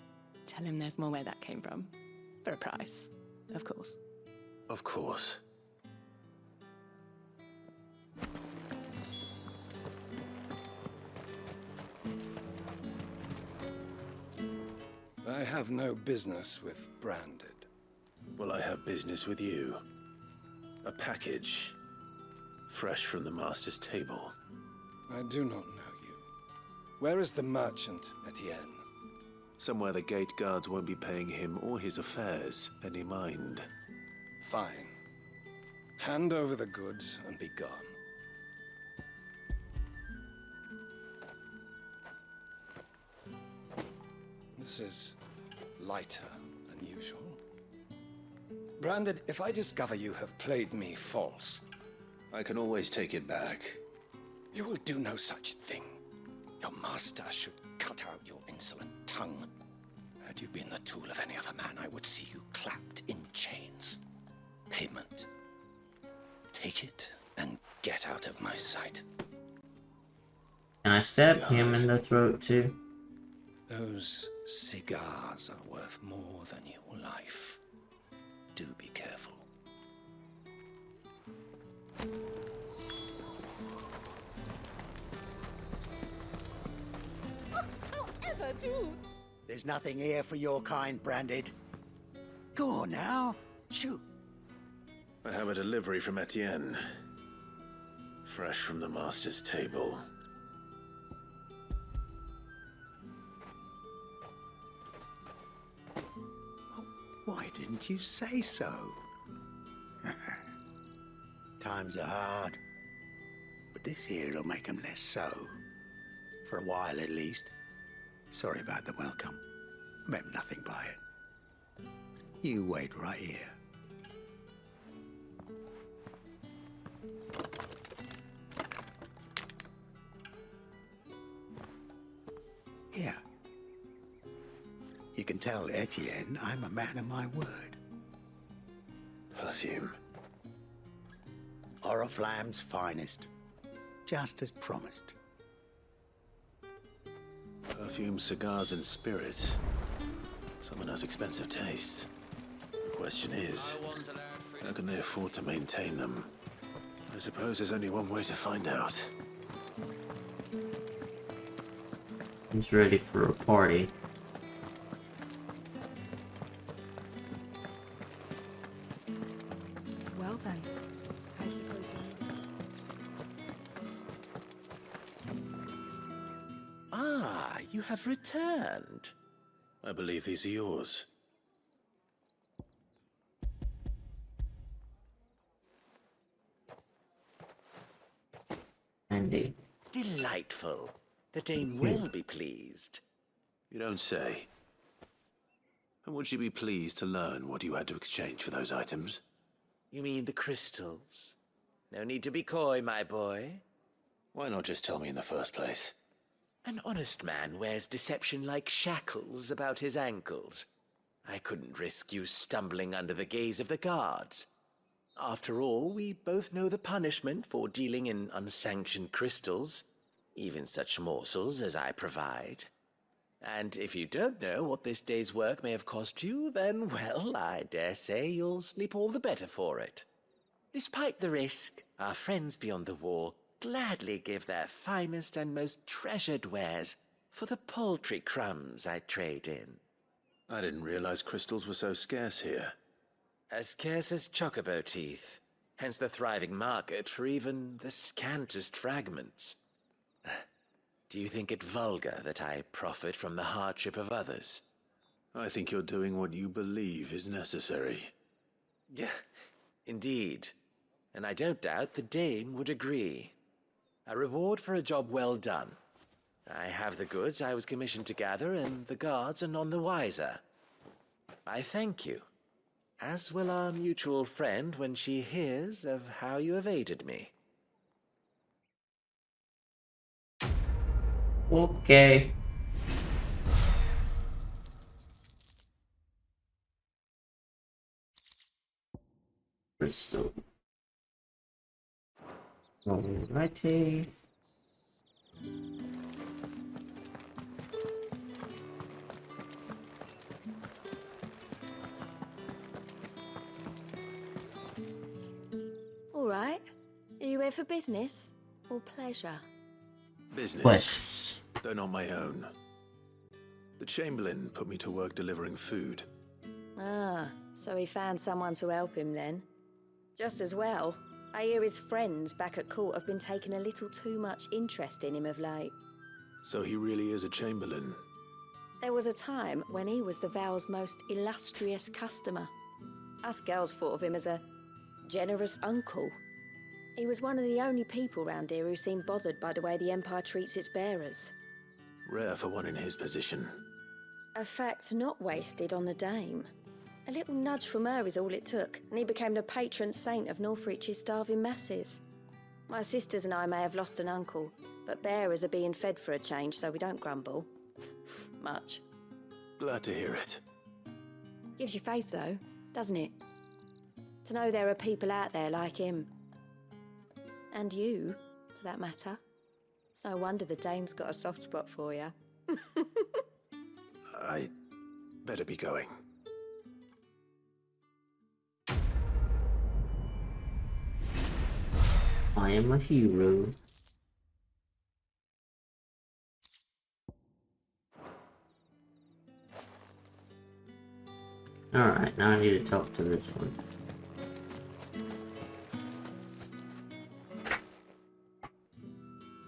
tell him there's more where that came from. For a price, of course. Of course. I have no business with Branded. Well, I have business with you. A package, fresh from the Master's table. I do not know you. Where is the merchant, Etienne? Somewhere the gate guards won't be paying him or his affairs any mind. Fine. Hand over the goods and be gone. This is lighter than usual. Branded, if I discover you have played me false... I can always take it back. You will do no such thing. Your master should cut out your insolent tongue. Had you been the tool of any other man, I would see you clapped in chains. Payment. Take it and get out of my sight. Can I stab him in the throat too? Those cigars are worth more than your life. Do be careful. However, do. There's nothing here for your kind, Branded. Go on now. Shoot. I have a delivery from Etienne. Fresh from the Master's table. Why didn't you say so? Times are hard. But this here'll make 'em less so. For a while at least. Sorry about the welcome. Meant nothing by it. You wait right here. Here. You can tell Etienne I'm a man of my word. Perfume. Oriflamme's finest. Just as promised. Perfume, cigars, and spirits. Someone has expensive tastes. The question is, how can they afford to maintain them? I suppose there's only one way to find out. He's ready for a party. Well then, I suppose Ah, you have returned. I believe these are yours. Andy. Delightful. The Dame will be pleased. You don't say. And would she be pleased to learn what you had to exchange for those items? You mean the crystals? No need to be coy, my boy. Why not just tell me in the first place? An honest man wears deception like shackles about his ankles. I couldn't risk you stumbling under the gaze of the guards. After all, we both know the punishment for dealing in unsanctioned crystals, even such morsels as I provide. And if you don't know what this day's work may have cost you, then, well, I dare say you'll sleep all the better for it. Despite the risk, our friends beyond the wall gladly give their finest and most treasured wares for the paltry crumbs I trade in. I didn't realize crystals were so scarce here. As scarce as chocobo teeth, hence the thriving market for even the scantest fragments. Do you think it vulgar that I profit from the hardship of others? I think you're doing what you believe is necessary. Yeah, indeed. And I don't doubt the Dame would agree. A reward for a job well done. I have the goods I was commissioned to gather, and the guards are none the wiser. I thank you, as will our mutual friend when she hears of how you have aided me. Okay. Crystal. Alrighty. All right. Are you here for business or pleasure? Business. What? Though not my own. The Chamberlain put me to work delivering food. Ah, so he found someone to help him then. Just as well. I hear his friends back at court have been taking a little too much interest in him of late. So he really is a Chamberlain. There was a time when he was the Vale's most illustrious customer. Us girls thought of him as a generous uncle. He was one of the only people round here who seemed bothered by the way the Empire treats its bearers. Rare for one in his position. A fact not wasted on the Dame. A little nudge from her is all it took, and he became the patron saint of Northreach's starving masses. My sisters and I may have lost an uncle, but bearers are being fed for a change, so we don't grumble. Much. Glad to hear it. Gives you faith, though, doesn't it? To know there are people out there like him. And you, for that matter. It's no wonder the Dame's got a soft spot for you. I better be going. I am a hero. Alright, now I need to talk to this one.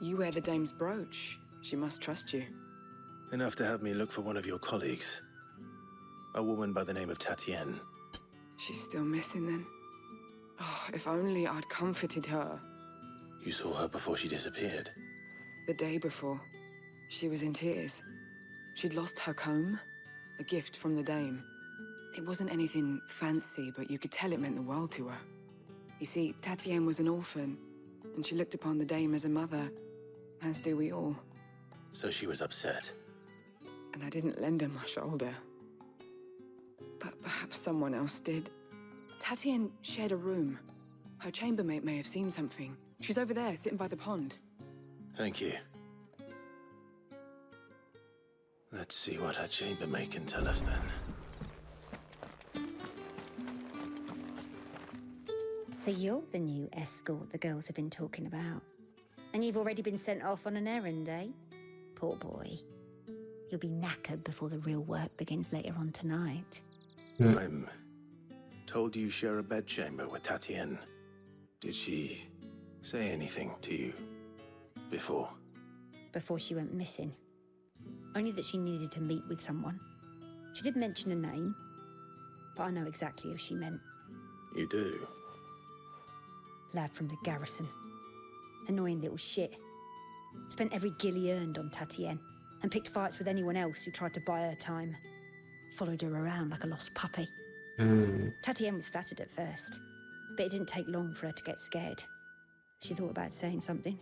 You wear the Dame's brooch. She must trust you. Enough to have me look for one of your colleagues. A woman by the name of Tatienne. She's still missing then. Oh, if only I'd comforted her. You saw her before she disappeared. The day before, she was in tears. She'd lost her comb, a gift from the Dame. It wasn't anything fancy, but you could tell it meant the world to her. You see, Tatienne was an orphan, and she looked upon the Dame as a mother, as do we all. So she was upset. And I didn't lend her my shoulder. But perhaps someone else did. Tatienne shared a room. Her chambermaid may have seen something. She's over there, sitting by the pond. Thank you. Let's see what her chambermaid can tell us then. So you're the new escort the girls have been talking about. And you've already been sent off on an errand, eh? Poor boy. You'll be knackered before the real work begins later on tonight. I'm told you share a bedchamber with Tatienne. Did she say anything to you before? Before she went missing. Only that she needed to meet with someone. She did mention a name, but I know exactly who she meant. You do? Lad from the garrison. Annoying little shit. Spent every guil he earned on Tatienne, and picked fights with anyone else who tried to buy her time. Followed her around like a lost puppy. Tatienne was flattered at first, but it didn't take long for her to get scared. She thought about saying something.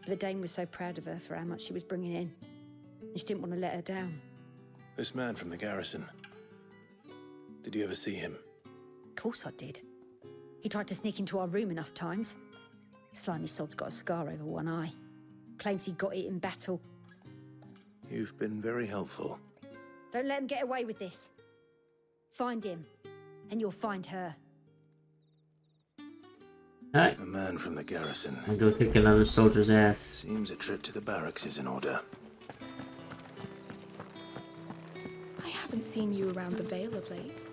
But the Dame was so proud of her for how much she was bringing in, and she didn't want to let her down. This man from the garrison. Did you ever see him? Of course I did. He tried to sneak into our room enough times. Slimy sod's got a scar over one eye. Claims he got it in battle. You've been very helpful. Don't let him get away with this. Find him, and you'll find her. Alright. A man from the garrison. I'll go kick another soldier's ass. Seems a trip to the barracks is in order. I haven't seen you around the Vale of late.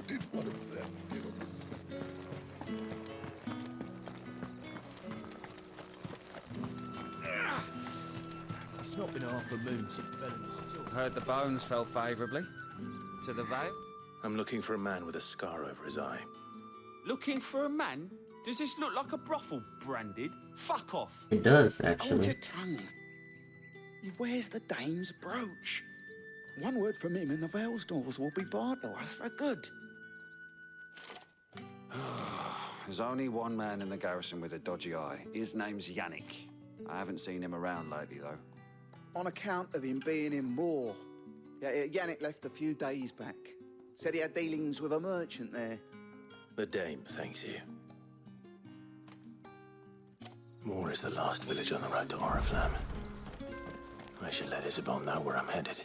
Did one of them get on the scene? It's not been half a moon since Bella's still. Heard the bones fell favourably. To the Vale? I'm looking for a man with a scar over his eye. Looking for a man? Does this look like a brothel, Branded? Fuck off. It does, Hold actually. your tongue. He wears the Dame's brooch. One word from him and the Vale's doors will be barred to us for good. There's only one man in the garrison with a dodgy eye. His name's Yannick. I haven't seen him around lately, though. On account of him being in war. Yeah, Yannick left a few days back. Said he had dealings with a merchant there. The Dame thanks you. Moor is the last village on the road to Oriflamme. I should let Isabel know where I'm headed.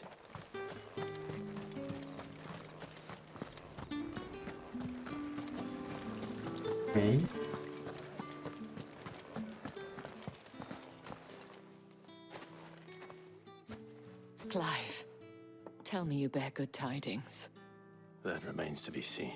Okay. Tell me you bear good tidings. That remains to be seen.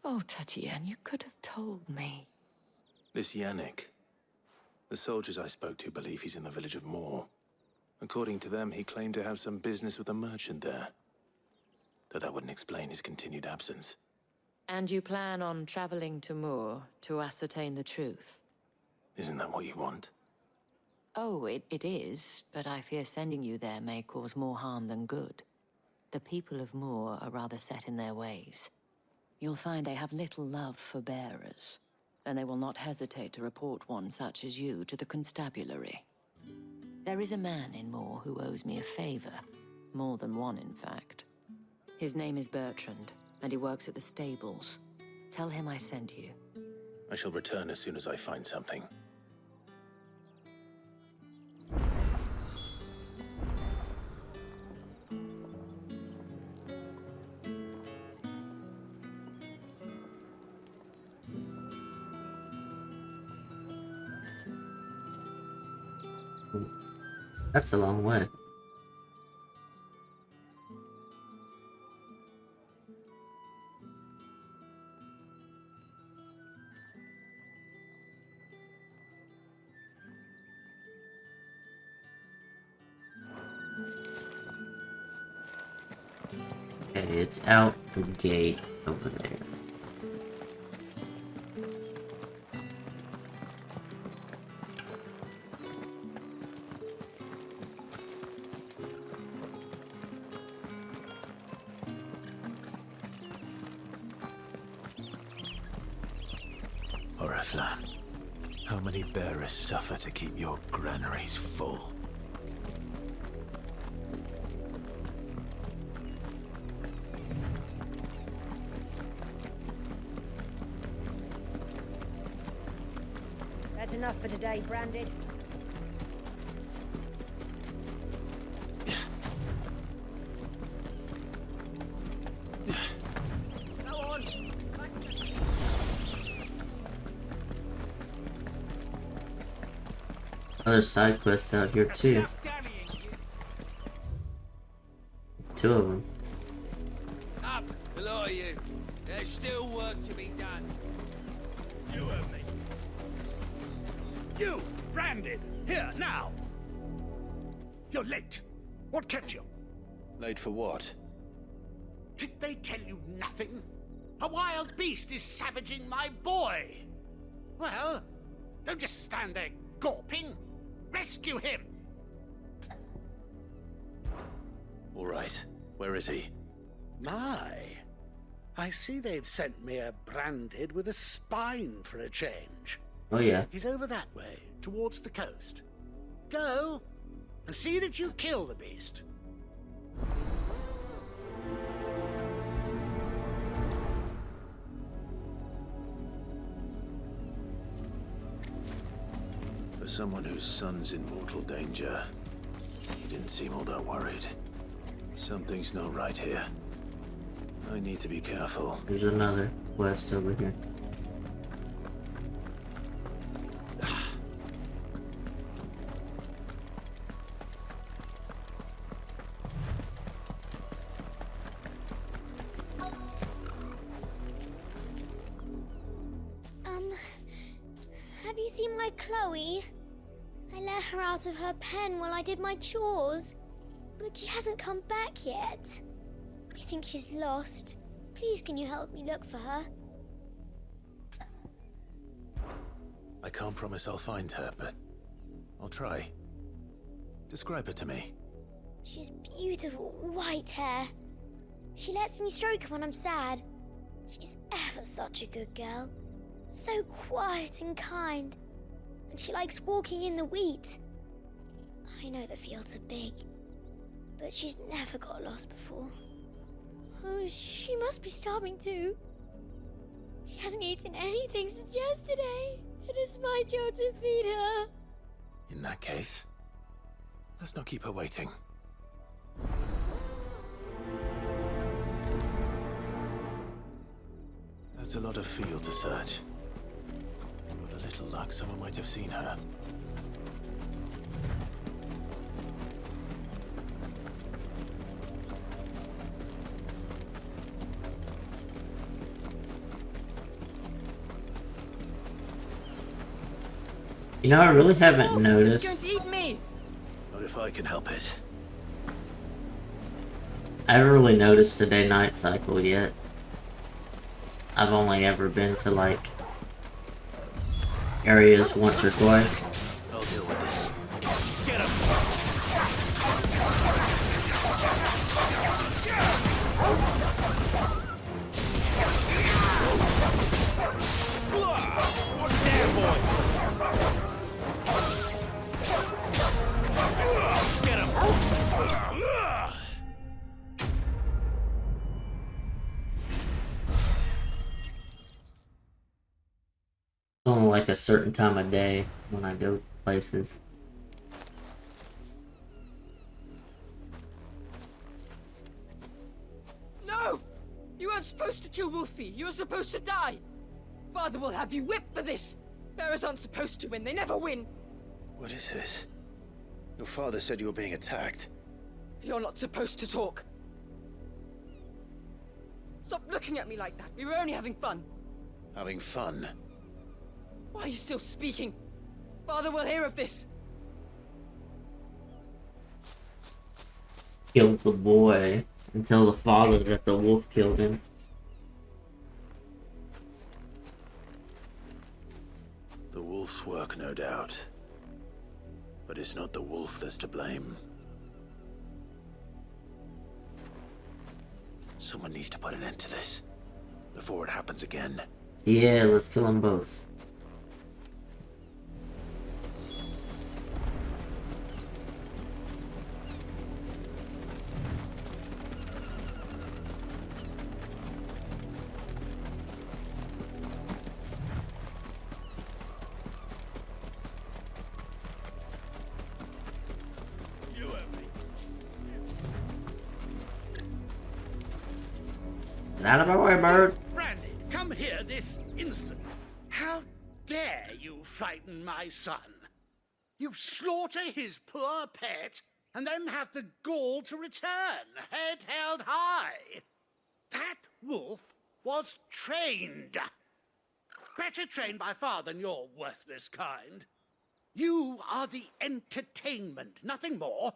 Oh, Tatienne, you could have told me. This Yannick. The soldiers I spoke to believe he's in the village of Moor. According to them, he claimed to have some business with a merchant there. Though that wouldn't explain his continued absence. And you plan on traveling to Moor to ascertain the truth? Isn't that what you want? Oh, it is, but I fear sending you there may cause more harm than good. The people of Moor are rather set in their ways. You'll find they have little love for bearers, and they will not hesitate to report one such as you to the constabulary. There is a man in Moor who owes me a favor. More than one, in fact. His name is Bertrand, and he works at the stables. Tell him I sent you. I shall return as soon as I find something. That's a long way. Okay, it's out the gate over there. Oriflamme, how many bearers suffer to keep your granaries full? That's enough for today, Branded. Go on! Other side quests out here too. Two of them. Up, a lot of you. There's still work to be done. You heard me. You, Branded, here, now! You're late. What kept you? Late for what? Did they tell you nothing? A wild beast is savaging my boy! Well, don't just stand there gawping. Rescue him! All right. Where is he? My, I see they've sent me a Branded with a spine for a change. Oh yeah. He's over that way, towards the coast. Go, and see that you kill the beast. For someone whose son's in mortal danger, he didn't seem all that worried. Something's not right here. I need to be careful. There's another quest over here. Have you seen my Chloe? I let her out of her pen while I did my chores, but she hasn't come back yet. I think she's lost. Please, can you help me look for her? I can't promise I'll find her, but I'll try. Describe her to me. She has beautiful white hair. She lets me stroke her when I'm sad. She's ever such a good girl. So quiet and kind. And she likes walking in the wheat. I know the fields are big, but she's never got lost before. Oh, she must be starving too. She hasn't eaten anything since yesterday. It is my job to feed her. In that case, let's not keep her waiting. That's a lot of field to search. With a little luck, someone might have seen her. You know, I really haven't Wolf, noticed. It's going to eat me. Not if I can help it. I haven't really noticed the day-night cycle yet. I've only ever been to like areas once or twice. I'll deal with this. Get him! What's that, boy? Get him! It's only like a certain time of day when I go places. No! You weren't supposed to kill Wolfie. You were supposed to die. Father will have you whipped for this. Bearers aren't supposed to win. They never win. What is this? Your father said you were being attacked. You're not supposed to talk. Stop looking at me like that. We were only having fun. Having fun? Why are you still speaking? Father will hear of this. Killed the boy and tell the father that the wolf killed him. The wolf's work, no doubt. But it's not the wolf that's to blame. Someone needs to put an end to this before it happens again. Yeah, let's kill them both. Get out of my way, bird. Brandy, come here this instant. How dare you frighten my son? You slaughter his poor pet, and then have the gall to return, head held high. That wolf was trained. Better trained by far than your worthless kind. You are the entertainment, nothing more.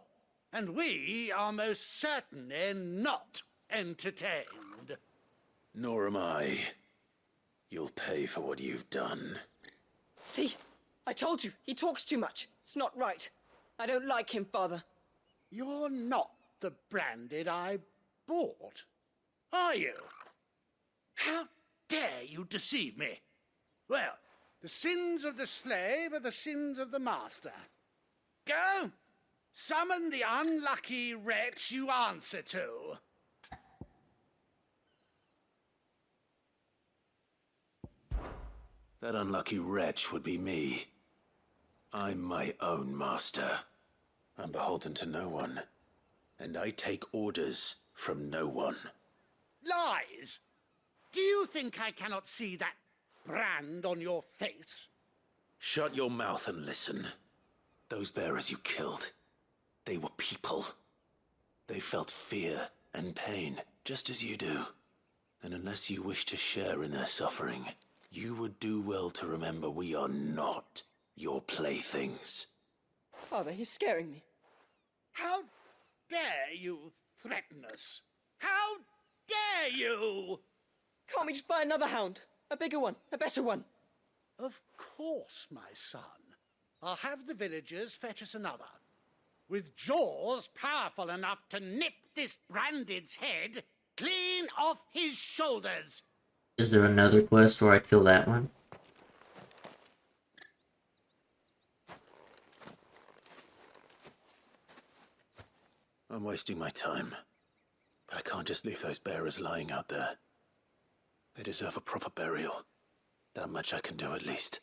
And we are most certainly not entertained. Nor am I. You'll pay for what you've done. See? I told you. He talks too much. It's not right. I don't like him, Father. You're not the branded I bought, are you? How dare you deceive me? Well, the sins of the slave are the sins of the master. Go! Summon the unlucky wretch you answer to. That unlucky wretch would be me. I'm my own master. I'm beholden to no one. And I take orders from no one. Lies! Do you think I cannot see that brand on your face? Shut your mouth and listen. Those bearers you killed, they were people. They felt fear and pain, just as you do. And unless you wish to share in their suffering, you would do well to remember we are not your playthings. Father, he's scaring me. How dare you threaten us? How dare you? Can't we just buy another hound? A bigger one, a better one. Of course, my son. I'll have the villagers fetch us another. With jaws powerful enough to nip this branded's head clean off his shoulders. Is there another quest where I kill that one? I'm wasting my time. But I can't just leave those bearers lying out there. They deserve a proper burial. That much I can do at least.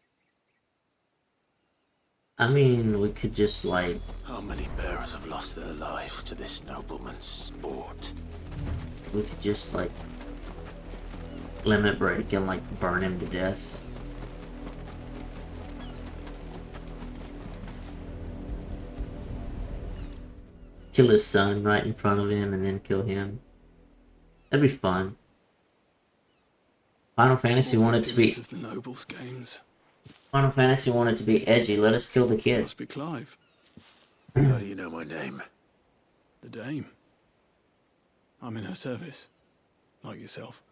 I mean, we could just like... How many bearers have lost their lives to this nobleman's sport? We could just like... limit where it can like burn him to death. Kill his son right in front of him and then kill him. That'd be fun. Final Fantasy wanted to be. Of the nobles' games. Final Fantasy wanted to be edgy. Let us kill the kid. Must be Clive. How do you know my name? The Dame. I'm in her service, like yourself.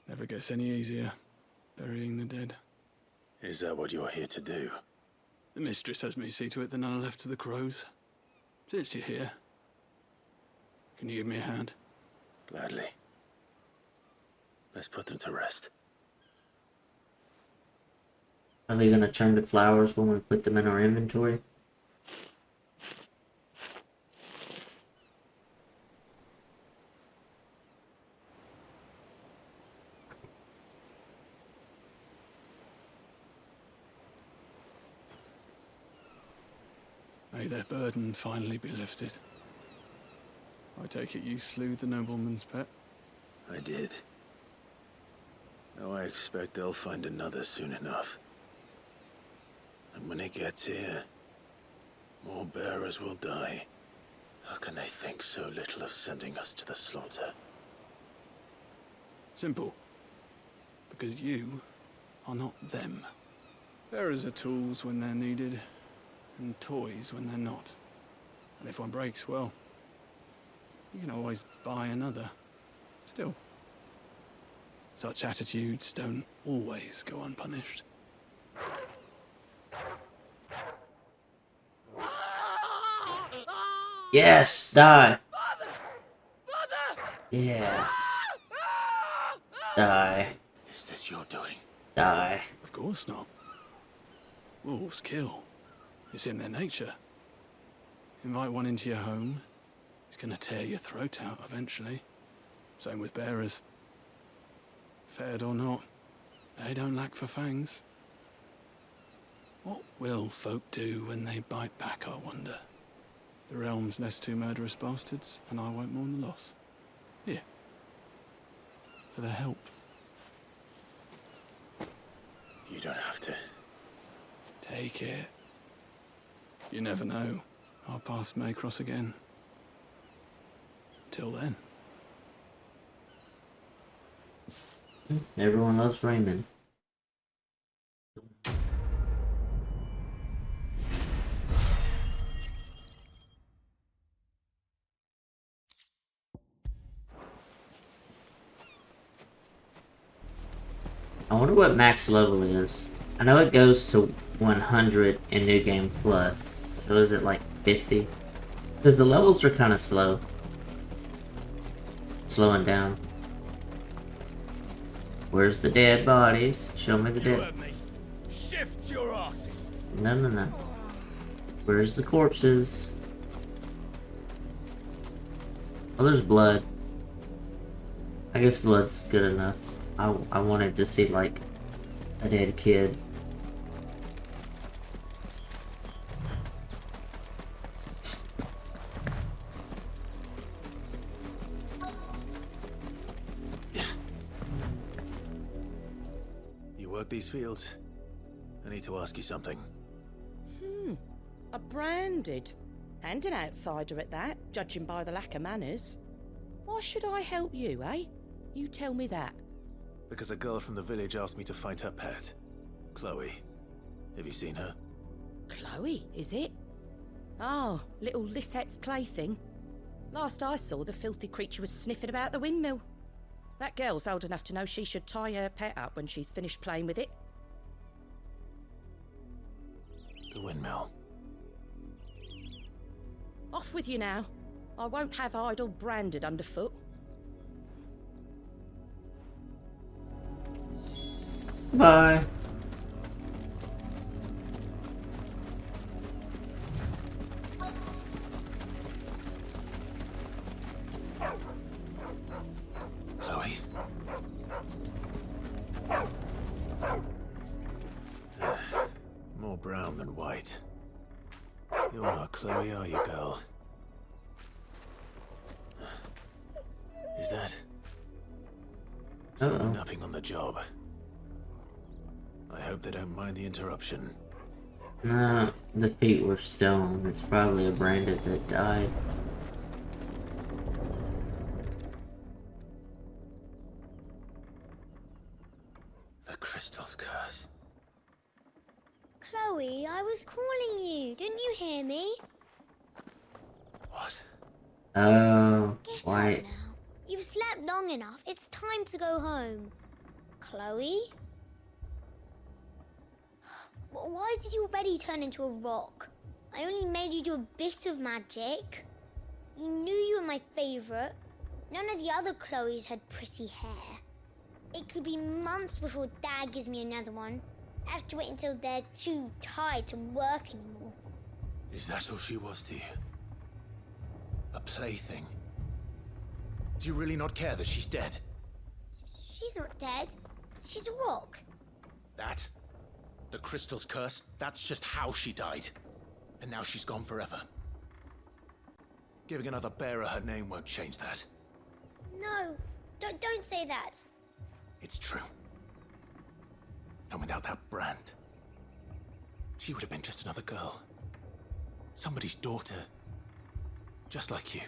Never gets any easier, burying the dead. Is that what you're here to do? The mistress has me see to it that none are left to the crows. Since you're here, can you give me a hand? Gladly. Let's put them to rest. Are they gonna turn to flowers when we put them in our inventory? May their burden finally be lifted. I take it you slew the nobleman's pet? I did. Now I expect they'll find another soon enough. And when it gets here, more bearers will die. How can they think so little of sending us to the slaughter? Simple. Because you are not them. Bearers are tools when they're needed, and toys when they're not. And if one breaks, well, you can always buy another. Still, such attitudes don't always go unpunished. Yes, die. Yeah. Die. Is this your doing? Die. Of course not. Wolves kill. It's in their nature. Invite one into your home, he's gonna tear your throat out eventually. Same with bearers. Fed or not, they don't lack for fangs. What will folk do when they bite back, I wonder? The realm's less two murderous bastards, and I won't mourn the loss. Here. For their help. You don't have to. Take it. You never know. Our paths may cross again. Till then. Everyone loves Raymond. I wonder what max level is. I know it goes to 100 in New Game Plus. So is it like 50? Because the levels are kind of slow. Slowing down. Where's the dead bodies? Show me the dead. Shift your asses. No, no, no. Where's the corpses? Oh, there's blood. I guess blood's good enough. I wanted to see like a dead kid. You work these fields? I need to ask you something. A branded. And an outsider at that, judging by the lack of manners. Why should I help you, eh? You tell me that. Because a girl from the village asked me to find her pet. Chloe. Have you seen her? Chloe, is it? Oh, little Lisette's plaything. Last I saw, the filthy creature was sniffing about the windmill. That girl's old enough to know she should tie her pet up when she's finished playing with it. The windmill. Off with you now. I won't have idle branded underfoot. Bye. Chloe? More brown than white. You're not Chloe, are you, girl? Is that someone napping on the job? I hope they don't mind the interruption. Nah, the feet were stone. It's probably a branded that died. The crystal's curse. Chloe, I was calling you. Didn't you hear me? What? Oh, Get why? up now. You've slept long enough. It's time to go home. Chloe? Why did you already turn into a rock? I only made you do a bit of magic. You knew you were my favourite. None of the other Chloes had pretty hair. It could be months before Dad gives me another one. I have to wait until they're too tired to work anymore. Is that all she was to you? A plaything? Do you really not care that she's dead? She's not dead. She's a rock. That? The crystal's curse? That's just how she died. And now she's gone forever. Giving another bearer her name won't change that. No, don't say that. It's true. And without that brand, she would have been just another girl. Somebody's daughter. Just like you.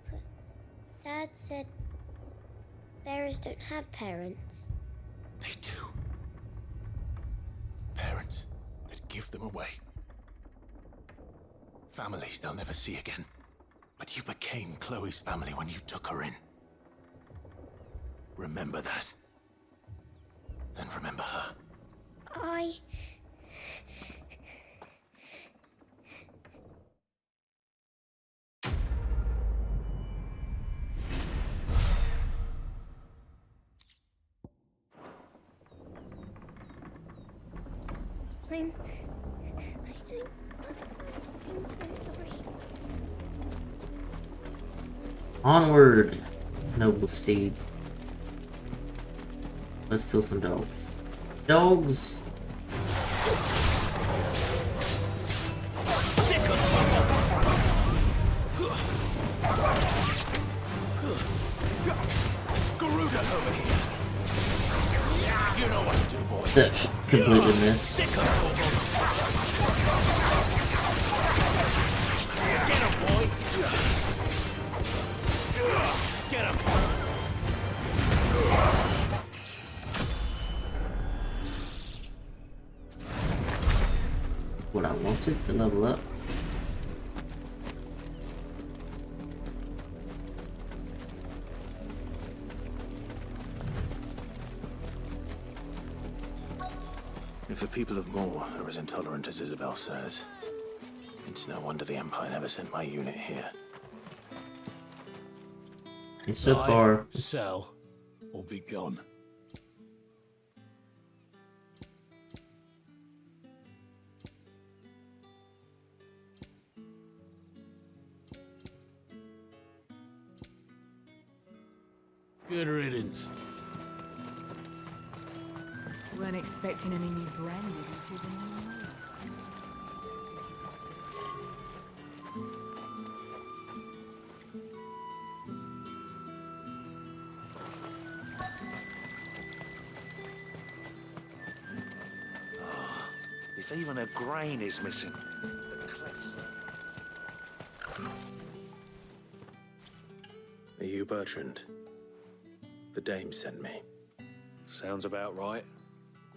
But Dad said bearers don't have parents. They do. Parents that give them away. Families they'll never see again. But you became Chloe's family when you took her in. Remember that. And remember her. I'm so sorry. Onward, noble steed. Let's kill some dogs. Dogs! Garuda over here. You know what to do, boy. Completely missed. Get him, boy. Get him. What I wanted to level up. If the people of Moor are as intolerant as Isabel says, it's no wonder the Empire never sent my unit here. And so far, sell, or be gone. Good riddance. Weren't expecting any new branded until the new moon. If even a grain is missing. Are you Bertrand? The dame sent me. Sounds about right.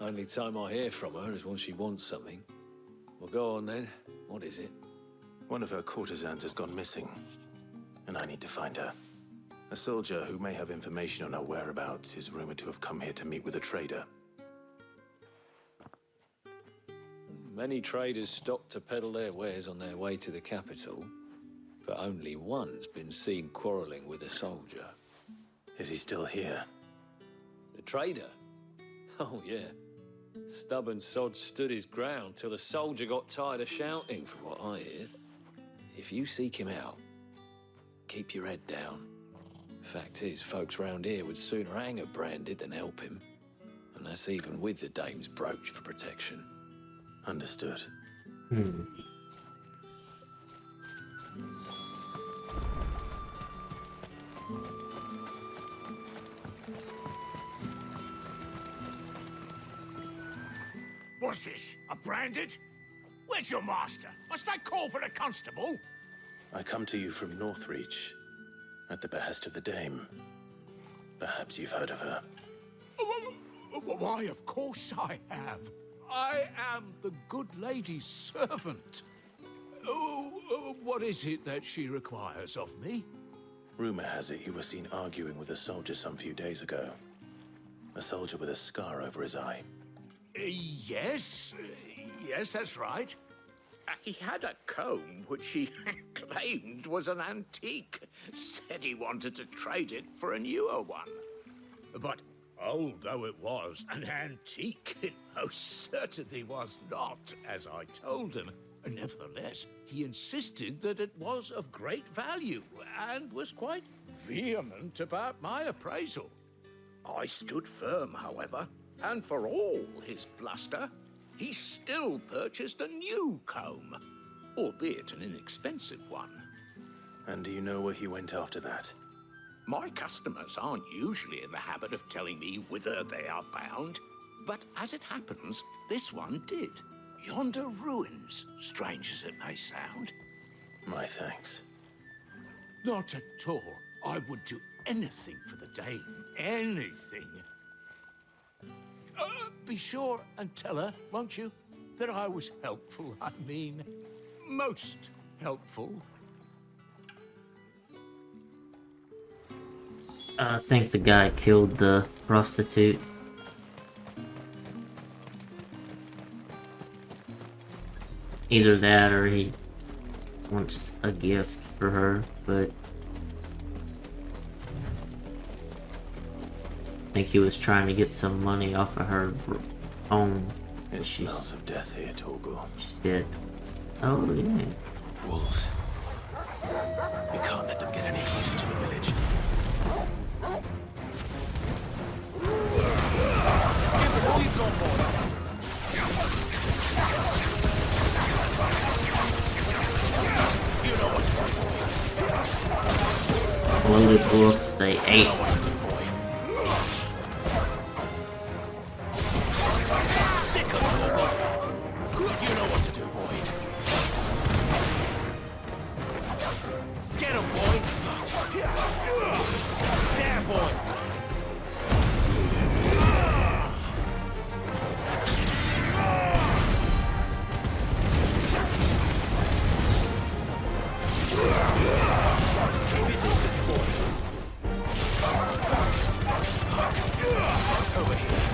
Only time I hear from her is when she wants something. Well, go on then. What is it? One of her courtesans has gone missing, and I need to find her. A soldier who may have information on her whereabouts is rumored to have come here to meet with a trader. Many traders stop to peddle their wares on their way to the capital, but only one's been seen quarreling with a soldier. Is he still here? The trader? Oh, yeah. Stubborn sod stood his ground till the soldier got tired of shouting, from what I hear. If you seek him out, keep your head down. Fact is, folks round here would sooner hang a branded than help him. And that's even with the dame's brooch for protection. Understood. What's this? A branded? Where's your master? Must I call for a constable? I come to you from Northreach, at the behest of the Dame. Perhaps you've heard of her. Why, of course I have. I am the good lady's servant. What is it that she requires of me? Rumor has it you were seen arguing with a soldier some few days ago. A soldier with a scar over his eye. Yes, that's right. He had a comb which he claimed was an antique. Said he wanted to trade it for a newer one. But old though it was, an antique it most certainly was not, as I told him. Nevertheless, he insisted that it was of great value and was quite vehement about my appraisal. I stood firm, however, and for all his bluster, he still purchased a new comb, albeit an inexpensive one. And do you know where he went after that? My customers aren't usually in the habit of telling me whither they are bound, but as it happens, this one did. Yonder ruins, strange as it may sound. My thanks. Not at all. I would do anything for the Dame. Anything. Be sure and tell her, won't you, that I was helpful. I mean, most helpful. I think the guy killed the prostitute. Either that or he wants a gift for her, but I think he was trying to get some money off of her home. It smells of death here, Torgal. She's dead. Oh, yeah. Wolves. We can't let them get any closer to the village. Give it all you've got, boy. You know what to do, boy. Loaded wolf, they ate. Sick of Torgal. You know what to do, boy. Get him, boy. There, boy. Keep your distance, boy. Over here.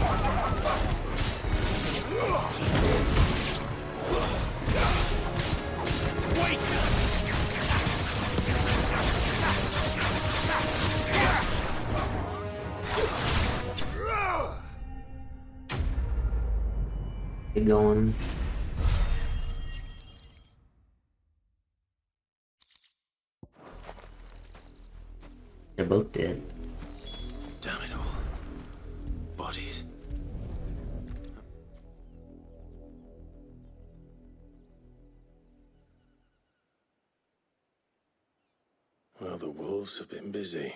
Wait! Get going. They're both dead. Damn it all. Bodies. Well, the wolves have been busy.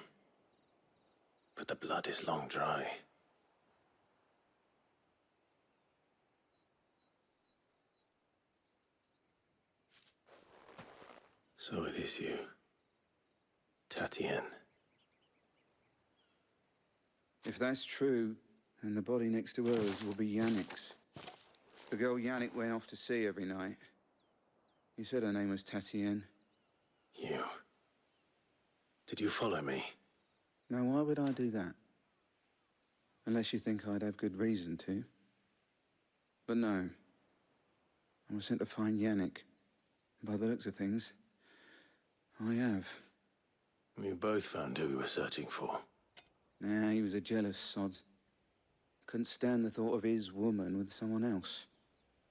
But the blood is long dry. So it is you, Tatienne. If that's true, then the body next to hers will be Yannick's. The girl Yannick went off to sea every night. He said her name was Tatienne. You. Did you follow me? Now, why would I do that? Unless you think I'd have good reason to. But no. I was sent to find Yannick. By the looks of things, I have. We both found who we were searching for. Nah, he was a jealous sod. Couldn't stand the thought of his woman with someone else.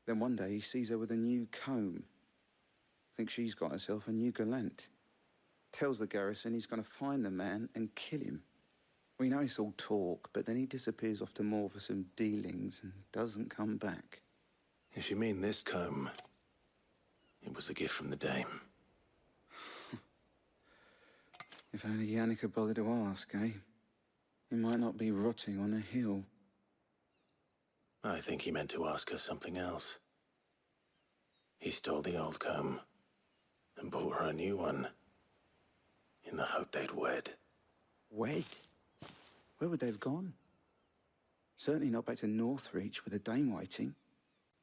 Then one day he sees her with a new comb. Thinks she's got herself a new gallant. Tells the garrison he's going to find the man and kill him. We know it's all talk, but then he disappears off to Moor for some dealings and doesn't come back. If you mean this comb, it was a gift from the Dame. If only Yannick had bothered to ask, eh? He might not be rotting on a hill. I think he meant to ask her something else. He stole the old comb and bought her a new one in the hope they'd wed. Wed? Where would they have gone? Certainly not back to Northreach with a dame waiting.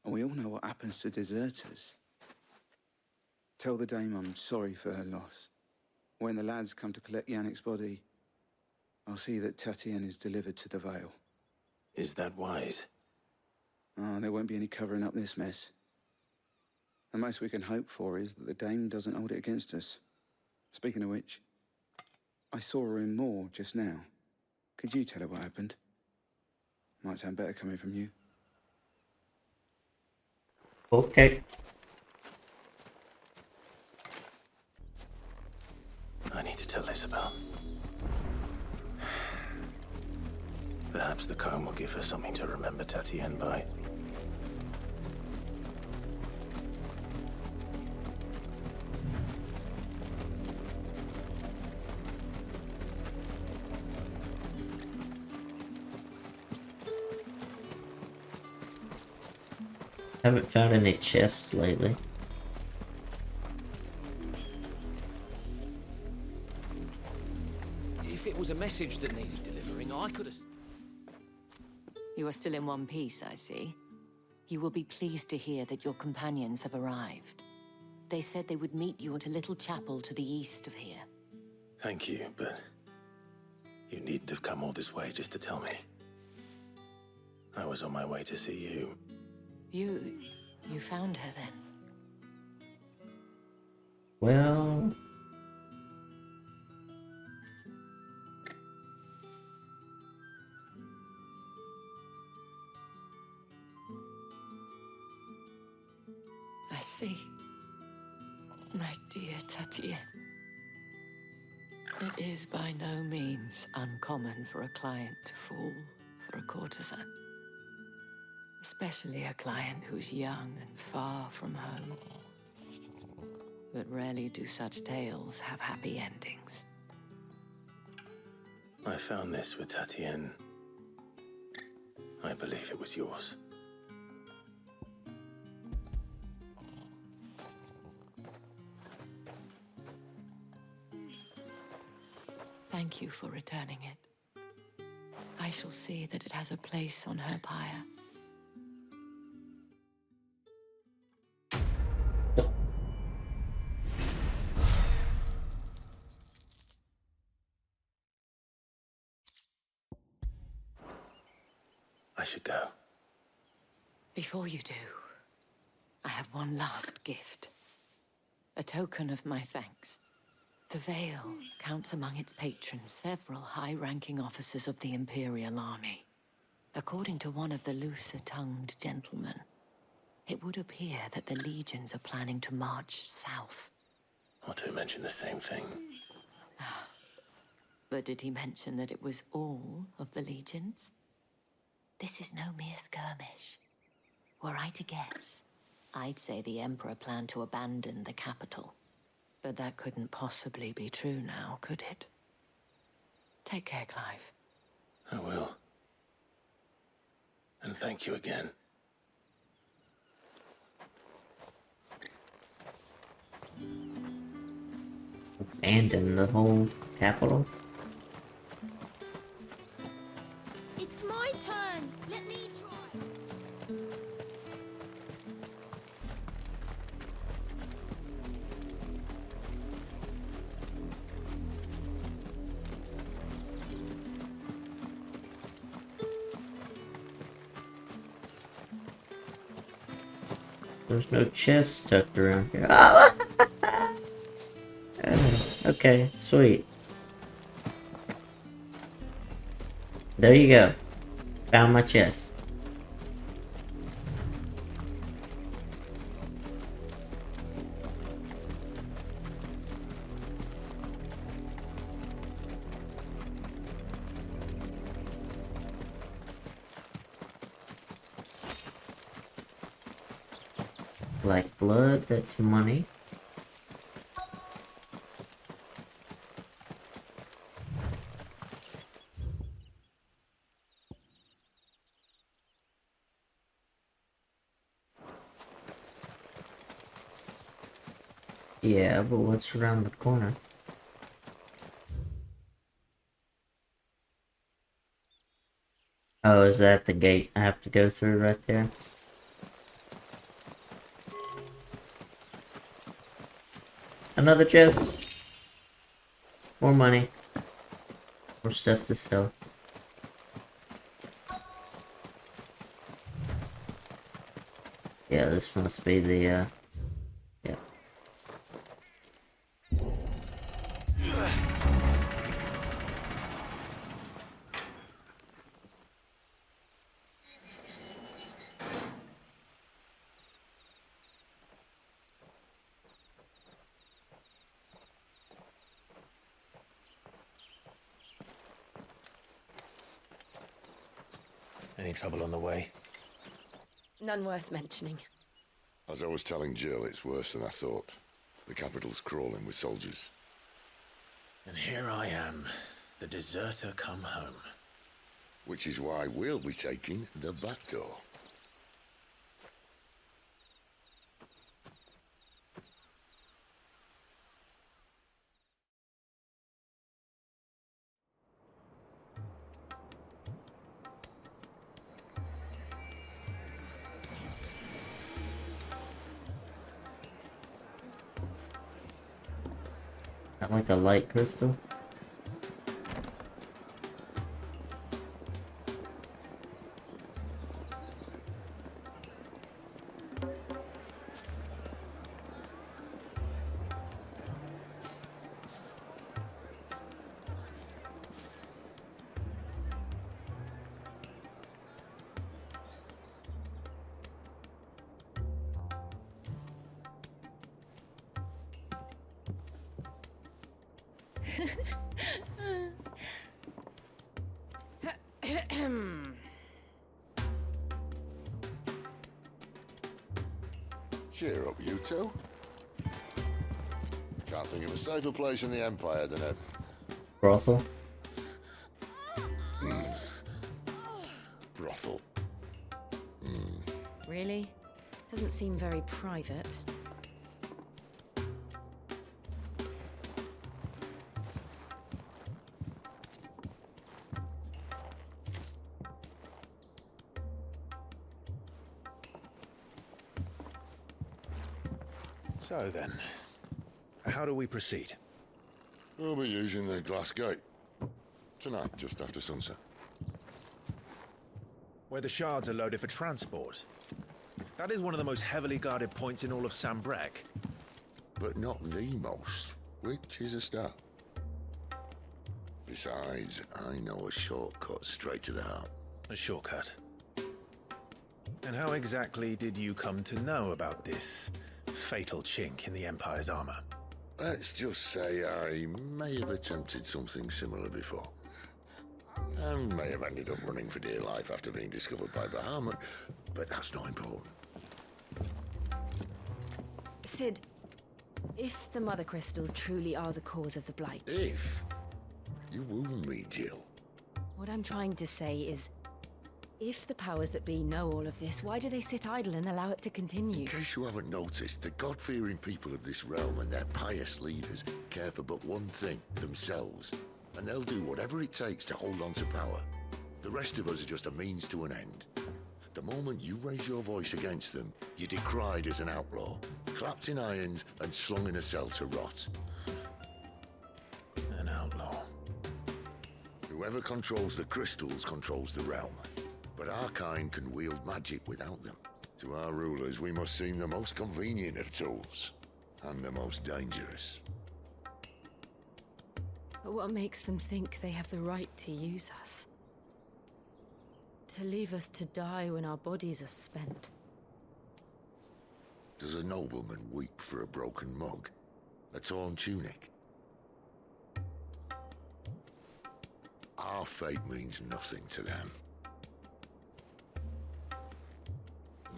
And we all know what happens to deserters. Tell the dame I'm sorry for her loss. When the lads come to collect Yannick's body, I'll see that Tatienne is delivered to the Vale. Is that wise? Ah, there won't be any covering up this mess. The most we can hope for is that the dame doesn't hold it against us. Speaking of which, I saw her in Moor just now. Could you tell her what happened? Might sound better coming from you. Okay. I need to tell Isabel. Perhaps the comb will give her something to remember Tatienne by. Haven't found any chests lately. If it was a message that needed delivering, I could have... You are still in one piece, I see. You will be pleased to hear that your companions have arrived. They said they would meet you at a little chapel to the east of here. Thank you, but you needn't have come all this way just to tell me. I was on my way to see you. You found her then? Well... I see. My dear Tatienne. It is by no means uncommon for a client to fall for a courtesan. Especially a client who's young and far from home. But rarely do such tales have happy endings. I found this with Tatienne. I believe it was yours. Thank you for returning it. I shall see that it has a place on her pyre. I should go. Before you do, I have one last gift. A token of my thanks. The Vale counts among its patrons several high-ranking officers of the Imperial Army. According to one of the looser-tongued gentlemen, it would appear that the legions are planning to march south. Otto mentioned the same thing. But did he mention that it was all of the legions? This is no mere skirmish. Were I to guess, I'd say the Emperor planned to abandon the capital. But that couldn't possibly be true now, could it? Take care, Clive. I will. And thank you again. Abandon the whole capital? It's my turn. Let me try. There's no chest tucked around here. Oh! Okay, sweet. There you go. Found my chest. Like blood, that's money. Yeah, but what's around the corner? Oh, is that the gate I have to go through right there? Another chest. More money. More stuff to sell. Yeah, this must be the, yeah. Any trouble on the way? None worth mentioning. As I was telling Jill, it's worse than I thought. The capital's crawling with soldiers. And here I am, the deserter come home. Which is why we'll be taking the back door. Not like a light crystal. Cheer up, you two. Can't think of a safer place in the Empire than a... Brothel? Brothel. Really? Doesn't seem very private. So then, how do we proceed? We'll be using the glass gate. Tonight, just after sunset. Where the shards are loaded for transport. That is one of the most heavily guarded points in all of Sambrek. But not the most, which is a start. Besides, I know a shortcut straight to the heart. A shortcut? And how exactly did you come to know about this fatal chink in the Empire's armor? Let's just say I may have attempted something similar before. And may have ended up running for dear life after being discovered by Bahamut, but that's not important. Sid, if the Mother Crystals truly are the cause of the Blight... If? You wound me, Jill. What I'm trying to say is, if the powers that be know all of this, why do they sit idle and allow it to continue? In case you haven't noticed, the God-fearing people of this realm and their pious leaders care for but one thing, themselves. And they'll do whatever it takes to hold on to power. The rest of us are just a means to an end. The moment you raise your voice against them, you're decried as an outlaw, clapped in irons and slung in a cell to rot. An outlaw. Whoever controls the crystals controls the realm. But our kind can wield magic without them. To our rulers, we must seem the most convenient of tools. And the most dangerous. But what makes them think they have the right to use us? To leave us to die when our bodies are spent? Does a nobleman weep for a broken mug? A torn tunic? Our fate means nothing to them.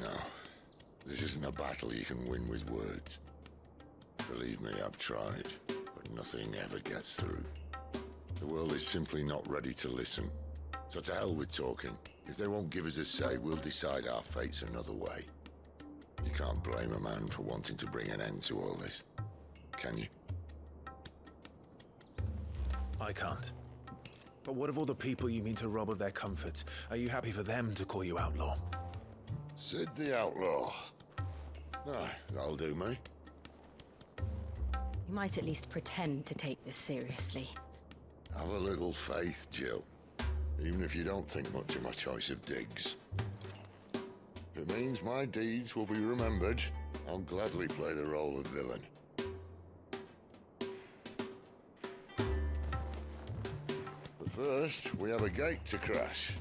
No, this isn't a battle you can win with words. Believe me, I've tried, but nothing ever gets through. The world is simply not ready to listen. So to hell with talking. If they won't give us a say, we'll decide our fates another way. You can't blame a man for wanting to bring an end to all this. can you? I can't. But what of all the people you mean to rob of their comforts? Are you happy for them to call you outlaw? Sid the Outlaw. Aye, that'll do me. You might at least pretend to take this seriously. Have a little faith, Jill. Even if you don't think much of my choice of digs. If it means my deeds will be remembered, I'll gladly play the role of villain. But first, we have a gate to crash.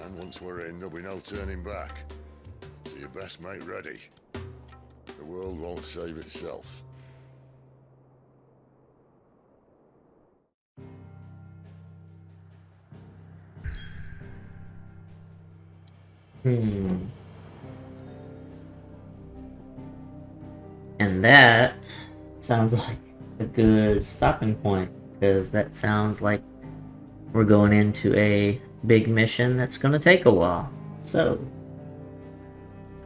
And once we're in, there'll be no turning back. So you best make ready. The world won't save itself. And that sounds like a good stopping point, because that sounds like we're going into a big mission that's going to take a while. So,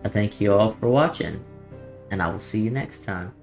I thank you all for watching, and I will see you next time.